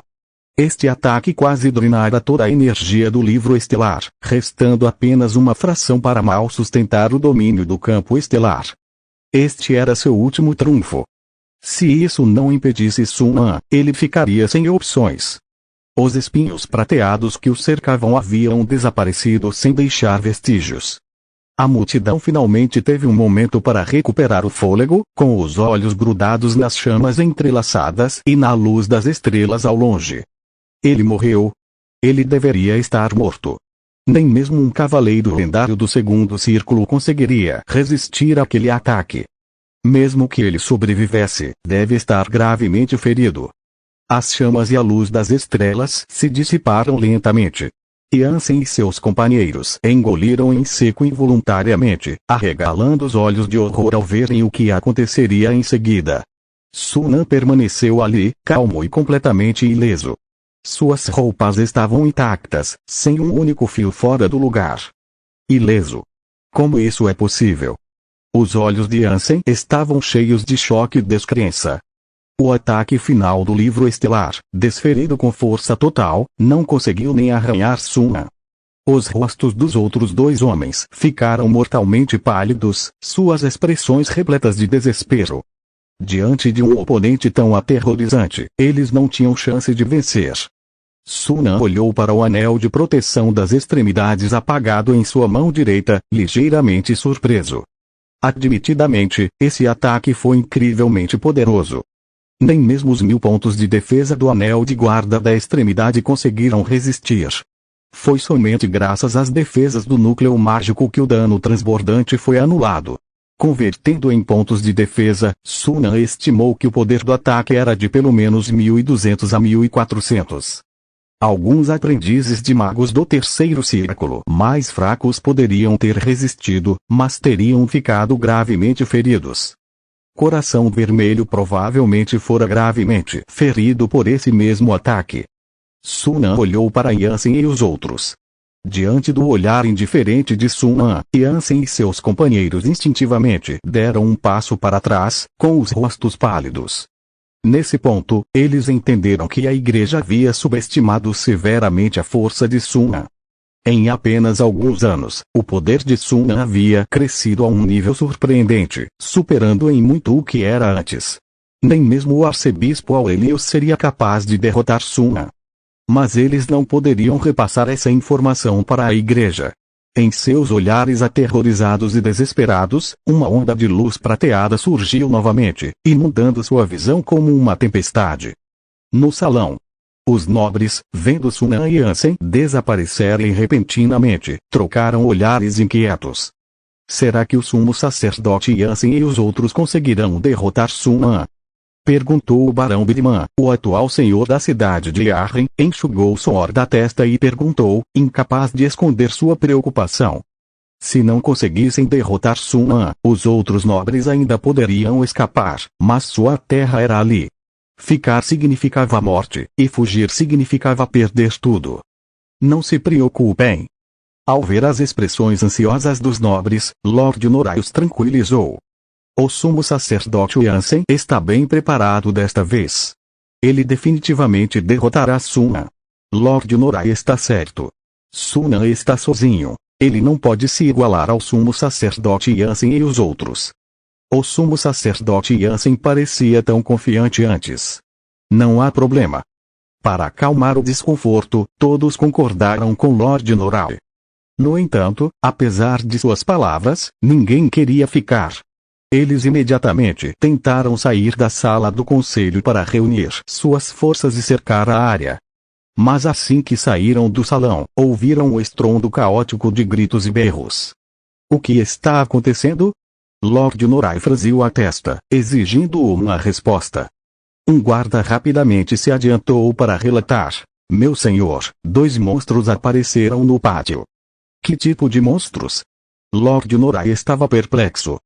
Este ataque quase drenara toda a energia do livro estelar, restando apenas uma fração para mal sustentar o domínio do campo estelar. Este era seu último trunfo. Se isso não impedisse Sunan, ele ficaria sem opções. Os espinhos prateados que o cercavam haviam desaparecido sem deixar vestígios. A multidão finalmente teve um momento para recuperar o fôlego, com os olhos grudados nas chamas entrelaçadas e na luz das estrelas ao longe. Ele morreu. Ele deveria estar morto. Nem mesmo um cavaleiro lendário do segundo círculo conseguiria resistir àquele ataque. Mesmo que ele sobrevivesse, deve estar gravemente ferido. As chamas e a luz das estrelas se dissiparam lentamente. Jansen e seus companheiros engoliram em seco involuntariamente, arregalando os olhos de horror ao verem o que aconteceria em seguida. Sunan permaneceu ali, calmo e completamente ileso. Suas roupas estavam intactas, sem um único fio fora do lugar. Ileso. Como isso é possível? Os olhos de Jansen estavam cheios de choque e descrença. O ataque final do livro estelar, desferido com força total, não conseguiu nem arranhar Sunan. Os rostos dos outros 2 homens ficaram mortalmente pálidos, suas expressões repletas de desespero. Diante de um oponente tão aterrorizante, eles não tinham chance de vencer. Sunan olhou para o anel de proteção das extremidades apagado em sua mão direita, ligeiramente surpreso. Admitidamente, esse ataque foi incrivelmente poderoso. Nem mesmo os 1000 pontos de defesa do anel de guarda da extremidade conseguiram resistir. Foi somente graças às defesas do núcleo mágico que o dano transbordante foi anulado. Convertendo em pontos de defesa, Sunan estimou que o poder do ataque era de pelo menos 1200 a 1400. Alguns aprendizes de magos do terceiro círculo mais fracos poderiam ter resistido, mas teriam ficado gravemente feridos. Coração Vermelho provavelmente fora gravemente ferido por esse mesmo ataque. Sunan olhou para Jansen e os outros. Diante do olhar indiferente de Sunan, Jansen e seus companheiros instintivamente deram um passo para trás, com os rostos pálidos. Nesse ponto, eles entenderam que a igreja havia subestimado severamente a força de Sun. Em apenas alguns anos, o poder de Sun havia crescido a um nível surpreendente, superando em muito o que era antes. Nem mesmo o arcebispo Aurelius seria capaz de derrotar Sun. Mas eles não poderiam repassar essa informação para a igreja. Em seus olhares aterrorizados e desesperados, uma onda de luz prateada surgiu novamente, inundando sua visão como uma tempestade. No salão, os nobres, vendo Sunan e Ansem desaparecerem repentinamente, trocaram olhares inquietos. Será que o sumo sacerdote Ansem e os outros conseguirão derrotar Sunan? Perguntou o barão Bidman, o atual senhor da cidade de Arren, enxugou o suor da testa e perguntou, incapaz de esconder sua preocupação. Se não conseguissem derrotar Sunan, os outros nobres ainda poderiam escapar, mas sua terra era ali. Ficar significava morte, e fugir significava perder tudo. Não se preocupem. Ao ver as expressões ansiosas dos nobres, Lord Norai os tranquilizou. O sumo sacerdote Ansem está bem preparado desta vez. Ele definitivamente derrotará Sunan. Lord Norai está certo. Sunan está sozinho. Ele não pode se igualar ao sumo sacerdote Ansem e os outros. O sumo sacerdote Ansem parecia tão confiante antes. Não há problema. Para acalmar o desconforto, todos concordaram com Lord Norai. No entanto, apesar de suas palavras, ninguém queria ficar. Eles imediatamente tentaram sair da sala do conselho para reunir suas forças e cercar a área. Mas assim que saíram do salão, ouviram o estrondo caótico de gritos e berros. O que está acontecendo? Lord Norai franziu a testa, exigindo uma resposta. Um guarda rapidamente se adiantou para relatar. Meu senhor, 2 monstros apareceram no pátio. Que tipo de monstros? Lord Norai estava perplexo.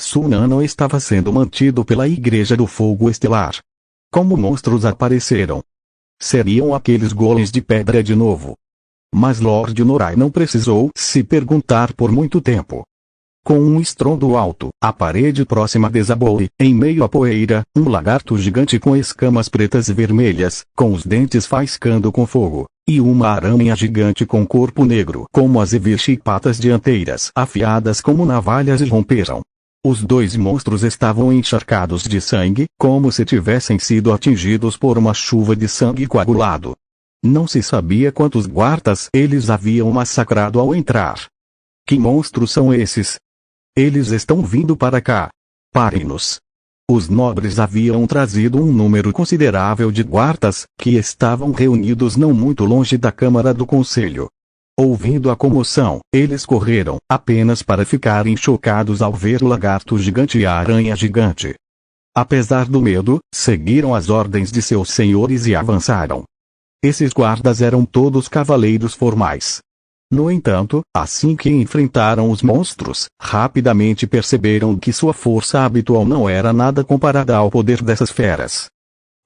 Sunan não estava sendo mantido pela Igreja do Fogo Estelar. Como monstros apareceram? Seriam aqueles golems de pedra de novo. Mas Lord Norai não precisou se perguntar por muito tempo. Com um estrondo alto, a parede próxima desabou e, em meio à poeira, um lagarto gigante com escamas pretas e vermelhas, com os dentes faiscando com fogo, e uma aranha gigante com corpo negro como azeviche e patas dianteiras afiadas como navalhas irromperam. Os 2 monstros estavam encharcados de sangue, como se tivessem sido atingidos por uma chuva de sangue coagulado. Não se sabia quantos guardas eles haviam massacrado ao entrar. Que monstros são esses? Eles estão vindo para cá. Parem-nos. Os nobres haviam trazido um número considerável de guardas, que estavam reunidos não muito longe da Câmara do Conselho. Ouvindo a comoção, eles correram, apenas para ficarem chocados ao ver o lagarto gigante e a aranha gigante. Apesar do medo, seguiram as ordens de seus senhores e avançaram. Esses guardas eram todos cavaleiros formais. No entanto, assim que enfrentaram os monstros, rapidamente perceberam que sua força habitual não era nada comparada ao poder dessas feras.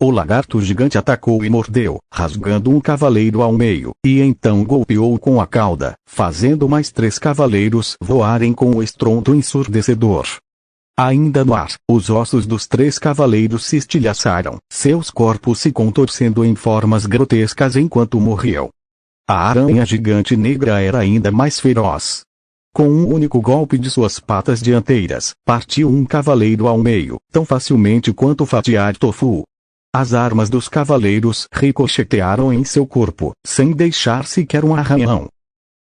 O lagarto gigante atacou e mordeu, rasgando um cavaleiro ao meio, e então golpeou com a cauda, fazendo mais 3 cavaleiros voarem com um estrondo ensurdecedor. Ainda no ar, os ossos dos 3 cavaleiros se estilhaçaram, seus corpos se contorcendo em formas grotescas enquanto morriam. A aranha gigante negra era ainda mais feroz. Com um único golpe de suas patas dianteiras, partiu um cavaleiro ao meio, tão facilmente quanto fatiar tofu. As armas dos cavaleiros ricochetearam em seu corpo, sem deixar sequer um arranhão.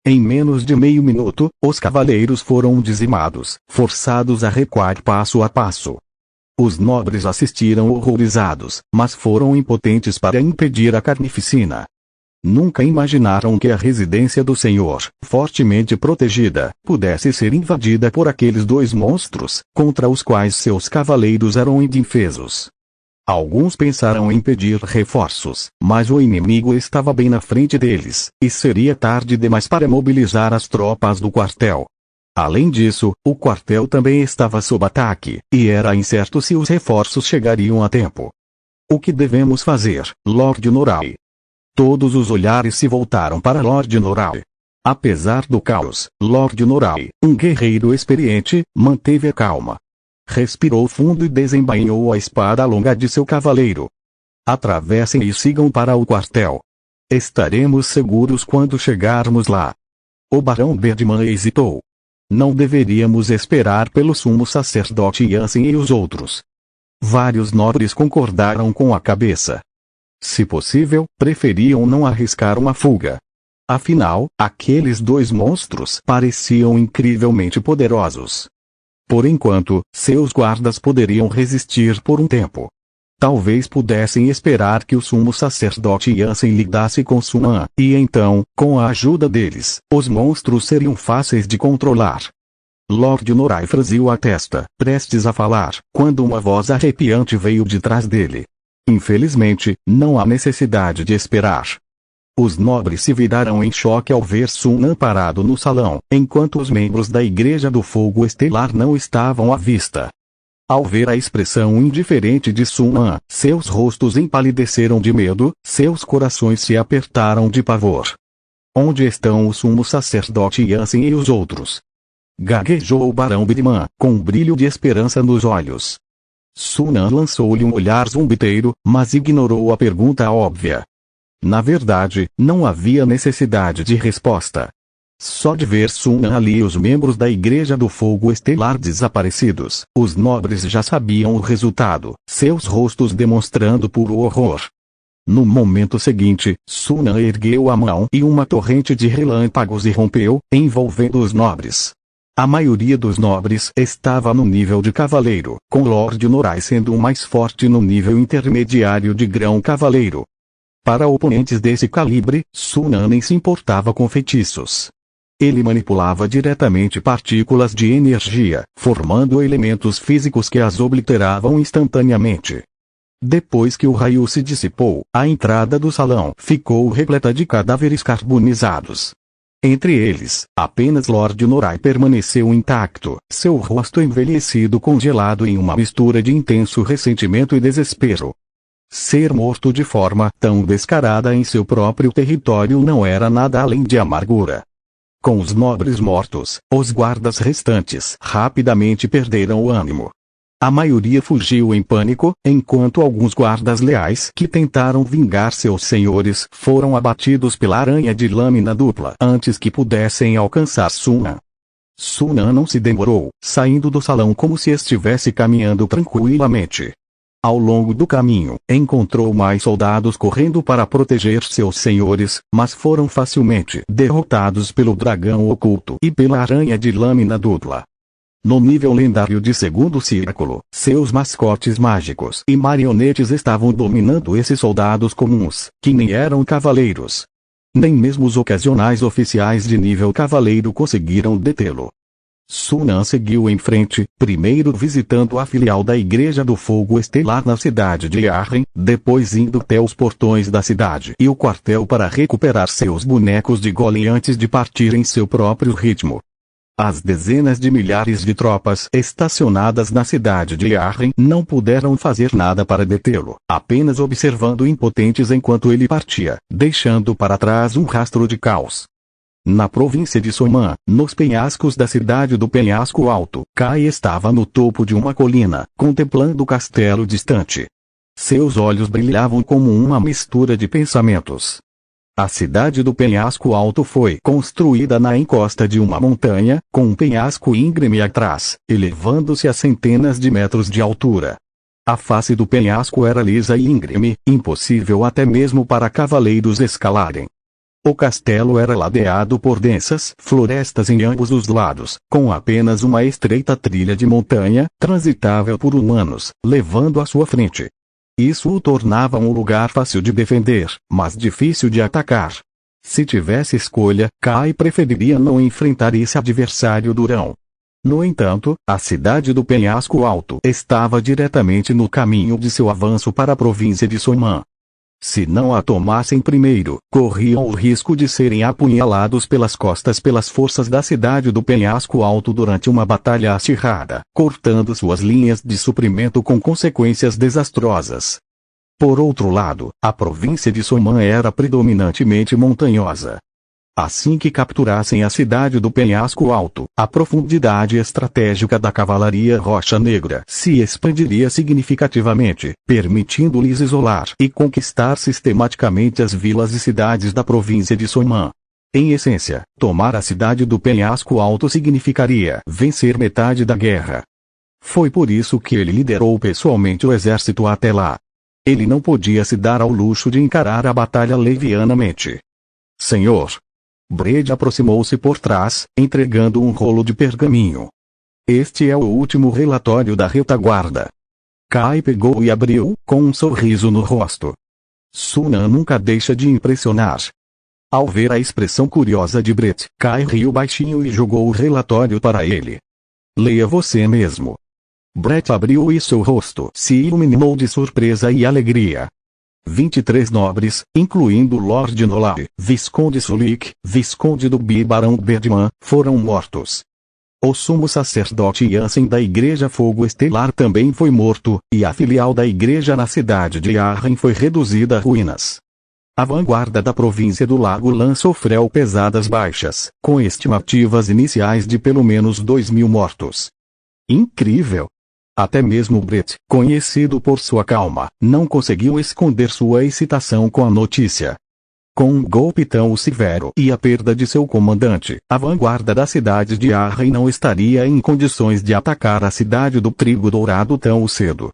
Em menos de meio minuto, os cavaleiros foram dizimados, forçados a recuar passo a passo. Os nobres assistiram horrorizados, mas foram impotentes para impedir a carnificina. Nunca imaginaram que a residência do Senhor, fortemente protegida, pudesse ser invadida por aqueles 2 monstros, contra os quais seus cavaleiros eram indefesos. Alguns pensaram em pedir reforços, mas o inimigo estava bem na frente deles, e seria tarde demais para mobilizar as tropas do quartel. Além disso, o quartel também estava sob ataque, e era incerto se os reforços chegariam a tempo. O que devemos fazer, Lord Norai? Todos os olhares se voltaram para Lord Norai. Apesar do caos, Lord Norai, um guerreiro experiente, manteve a calma. Respirou fundo e desembainhou a espada longa de seu cavaleiro. Atravessem e sigam para o quartel. Estaremos seguros quando chegarmos lá. O barão Birdman hesitou. Não deveríamos esperar pelo sumo sacerdote Yancey e os outros. Vários nobres concordaram com a cabeça. Se possível, preferiam não arriscar uma fuga. Afinal, aqueles dois monstros pareciam incrivelmente poderosos. Por enquanto, seus guardas poderiam resistir por um tempo. Talvez pudessem esperar que o sumo sacerdote Yancey lidasse com Sunan, e então, com a ajuda deles, os monstros seriam fáceis de controlar. Lord Norai franziu a testa, prestes a falar, quando uma voz arrepiante veio de trás dele. Infelizmente, não há necessidade de esperar. Os nobres se viraram em choque ao ver Sunan parado no salão, enquanto os membros da Igreja do Fogo Estelar não estavam à vista. Ao ver a expressão indiferente de Sunan, seus rostos empalideceram de medo, seus corações se apertaram de pavor. Onde estão o sumo sacerdote Yancey e os outros? Gaguejou o barão Birdman, com um brilho de esperança nos olhos. Sunan lançou-lhe um olhar zombeteiro, mas ignorou a pergunta óbvia. Na verdade, não havia necessidade de resposta. Só de ver Sunan ali e os membros da Igreja do Fogo Estelar desaparecidos, os nobres já sabiam o resultado, seus rostos demonstrando puro horror. No momento seguinte, Sunan ergueu a mão e uma torrente de relâmpagos irrompeu, envolvendo os nobres. A maioria dos nobres estava no nível de cavaleiro, com Lord Norai sendo o mais forte no nível intermediário de grão-cavaleiro. Para oponentes desse calibre, Sunan nem se importava com feitiços. Ele manipulava diretamente partículas de energia, formando elementos físicos que as obliteravam instantaneamente. Depois que o raio se dissipou, a entrada do salão ficou repleta de cadáveres carbonizados. Entre eles, apenas Lord Norai permaneceu intacto, seu rosto envelhecido congelado em uma mistura de intenso ressentimento e desespero. Ser morto de forma tão descarada em seu próprio território não era nada além de amargura. Com os nobres mortos, os guardas restantes rapidamente perderam o ânimo. A maioria fugiu em pânico, enquanto alguns guardas leais que tentaram vingar seus senhores foram abatidos pela aranha de lâmina dupla antes que pudessem alcançar Sunan. Sunan não se demorou, saindo do salão como se estivesse caminhando tranquilamente. Ao longo do caminho, encontrou mais soldados correndo para proteger seus senhores, mas foram facilmente derrotados pelo dragão oculto e pela aranha de lâmina dupla. No nível lendário de segundo círculo, seus mascotes mágicos e marionetes estavam dominando esses soldados comuns, que nem eram cavaleiros. Nem mesmo os ocasionais oficiais de nível cavaleiro conseguiram detê-lo. Sunan seguiu em frente, primeiro visitando a filial da Igreja do Fogo Estelar na cidade de Arren, depois indo até os portões da cidade e o quartel para recuperar seus bonecos de golem antes de partir em seu próprio ritmo. As dezenas de milhares de tropas estacionadas na cidade de Arren não puderam fazer nada para detê-lo, apenas observando impotentes enquanto ele partia, deixando para trás um rastro de caos. Na província de Soman, nos penhascos da cidade do Penhasco Alto, Kai estava no topo de uma colina, contemplando o castelo distante. Seus olhos brilhavam como uma mistura de pensamentos. A cidade do Penhasco Alto foi construída na encosta de uma montanha, com um penhasco íngreme atrás, elevando-se a centenas de metros de altura. A face do penhasco era lisa e íngreme, impossível até mesmo para cavaleiros escalarem. O castelo era ladeado por densas florestas em ambos os lados, com apenas uma estreita trilha de montanha, transitável por humanos, levando à sua frente. Isso o tornava um lugar fácil de defender, mas difícil de atacar. Se tivesse escolha, Kai preferiria não enfrentar esse adversário durão. No entanto, a cidade do Penhasco Alto estava diretamente no caminho de seu avanço para a província de Soman. Se não a tomassem primeiro, corriam o risco de serem apunhalados pelas costas pelas forças da cidade do Penhasco Alto durante uma batalha acirrada, cortando suas linhas de suprimento com consequências desastrosas. Por outro lado, a província de Soman era predominantemente montanhosa. Assim que capturassem a cidade do Penhasco Alto, a profundidade estratégica da cavalaria Rocha Negra se expandiria significativamente, permitindo-lhes isolar e conquistar sistematicamente as vilas e cidades da província de Somã. Em essência, tomar a cidade do Penhasco Alto significaria vencer metade da guerra. Foi por isso que ele liderou pessoalmente o exército até lá. Ele não podia se dar ao luxo de encarar a batalha levianamente. Senhor! Brede aproximou-se por trás, entregando um rolo de pergaminho. Este é o último relatório da retaguarda. Kai pegou e abriu, com um sorriso no rosto. Sunan nunca deixa de impressionar. Ao ver a expressão curiosa de Brett, Kai riu baixinho e jogou o relatório para ele. Leia você mesmo. Brett abriu e seu rosto se iluminou de surpresa e alegria. 23 nobres, incluindo Lord Nolai, Visconde Sulik, Visconde Duby e Barão Bedman, foram mortos. O sumo sacerdote Jansen da Igreja Fogo Estelar também foi morto, e a filial da igreja na cidade de Arren foi reduzida a ruínas. A vanguarda da província do Lago Lan sofreu pesadas baixas, com estimativas iniciais de pelo menos 2.000 mortos. Incrível! Até mesmo Brett, conhecido por sua calma, não conseguiu esconder sua excitação com a notícia. Com um golpe tão severo e a perda de seu comandante, a vanguarda da cidade de Arren não estaria em condições de atacar a cidade do Trigo Dourado tão cedo.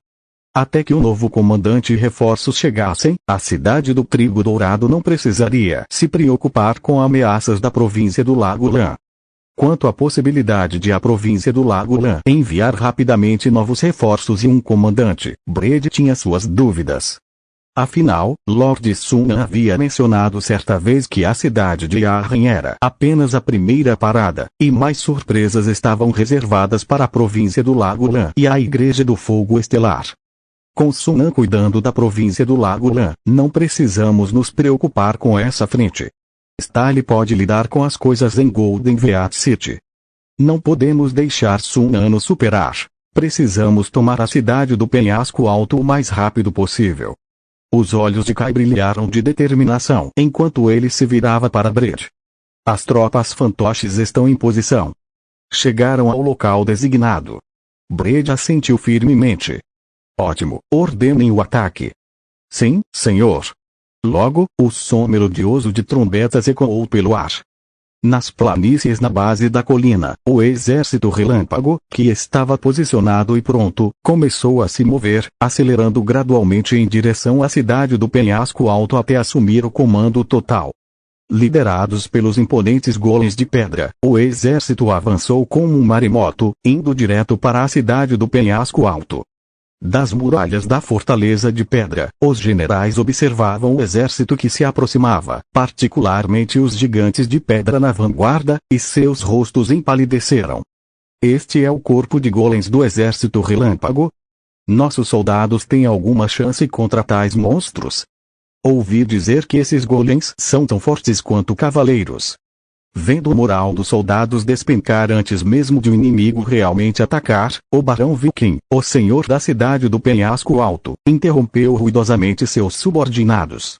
Até que o novo comandante e reforços chegassem, a cidade do Trigo Dourado não precisaria se preocupar com ameaças da província do Lago Lan. Quanto à possibilidade de a província do Lago Lan enviar rapidamente novos reforços e um comandante, Brede tinha suas dúvidas. Afinal, Lord Sunan havia mencionado certa vez que a cidade de Arren era apenas a primeira parada, e mais surpresas estavam reservadas para a província do Lago Lan e a Igreja do Fogo Estelar. Com Sunan cuidando da província do Lago Lan, não precisamos nos preocupar com essa frente. Stahli pode lidar com as coisas em Golden Veat City. Não podemos deixar Sunan nos superar. Precisamos tomar a cidade do Penhasco Alto o mais rápido possível. Os olhos de Kai brilharam de determinação enquanto ele se virava para Brede. As tropas fantoches estão em posição. Chegaram ao local designado. Brede assentiu firmemente. Ótimo, ordenem o ataque. Sim, senhor. Logo, o som melodioso de trombetas ecoou pelo ar. Nas planícies na base da colina, o exército relâmpago, que estava posicionado e pronto, começou a se mover, acelerando gradualmente em direção à cidade do Penhasco Alto até assumir o comando total. Liderados pelos imponentes golems de pedra, o exército avançou como um maremoto, indo direto para a cidade do Penhasco Alto. Das muralhas da fortaleza de pedra, os generais observavam o exército que se aproximava, particularmente os gigantes de pedra na vanguarda, e seus rostos empalideceram. Este é o corpo de golems do exército relâmpago? Nossos soldados têm alguma chance contra tais monstros? Ouvi dizer que esses golems são tão fortes quanto cavaleiros. Vendo o moral dos soldados despencar antes mesmo de o inimigo realmente atacar, o Barão Viking, o senhor da cidade do Penhasco Alto, interrompeu ruidosamente seus subordinados.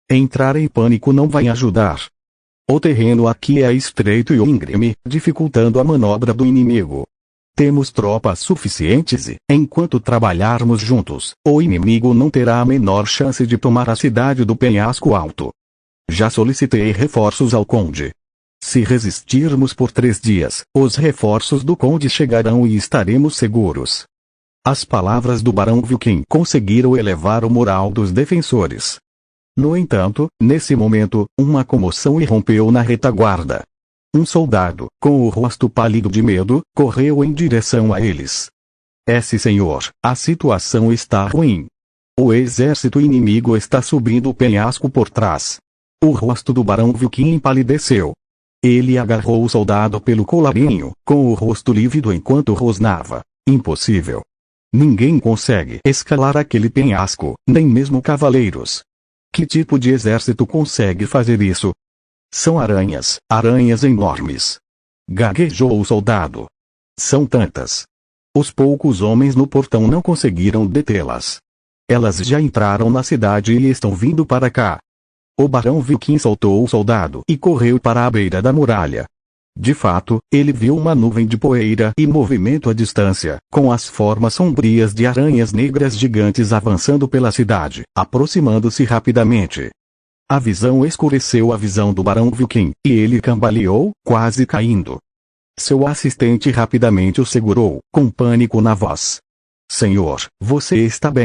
Entrar em pânico não vai ajudar. O terreno aqui é estreito e íngreme, dificultando a manobra do inimigo. Temos tropas suficientes e, enquanto trabalharmos juntos, o inimigo não terá a menor chance de tomar a cidade do Penhasco Alto. Já solicitei reforços ao conde. Se resistirmos por 3 dias, os reforços do conde chegarão e estaremos seguros. As palavras do Barão Viking conseguiram elevar o moral dos defensores. No entanto, nesse momento, uma comoção irrompeu na retaguarda. Um soldado, com o rosto pálido de medo, correu em direção a eles. Senhor, a situação está ruim. O exército inimigo está subindo o penhasco por trás. O rosto do Barão Viking empalideceu. Ele agarrou o soldado pelo colarinho, com o rosto lívido enquanto rosnava. Impossível. Ninguém consegue escalar aquele penhasco, nem mesmo cavaleiros. Que tipo de exército consegue fazer isso? São aranhas, aranhas enormes. Gaguejou o soldado. São tantas. Os poucos homens no portão não conseguiram detê-las. Elas já entraram na cidade e estão vindo para cá. O barão Vilquim soltou o soldado e correu para a beira da muralha. De fato, ele viu uma nuvem de poeira e movimento à distância, com as formas sombrias de aranhas negras gigantes avançando pela cidade, aproximando-se rapidamente. A visão escureceu a visão do barão Vilquim, e ele cambaleou, quase caindo. Seu assistente rapidamente o segurou, com pânico na voz. Senhor, você está bem?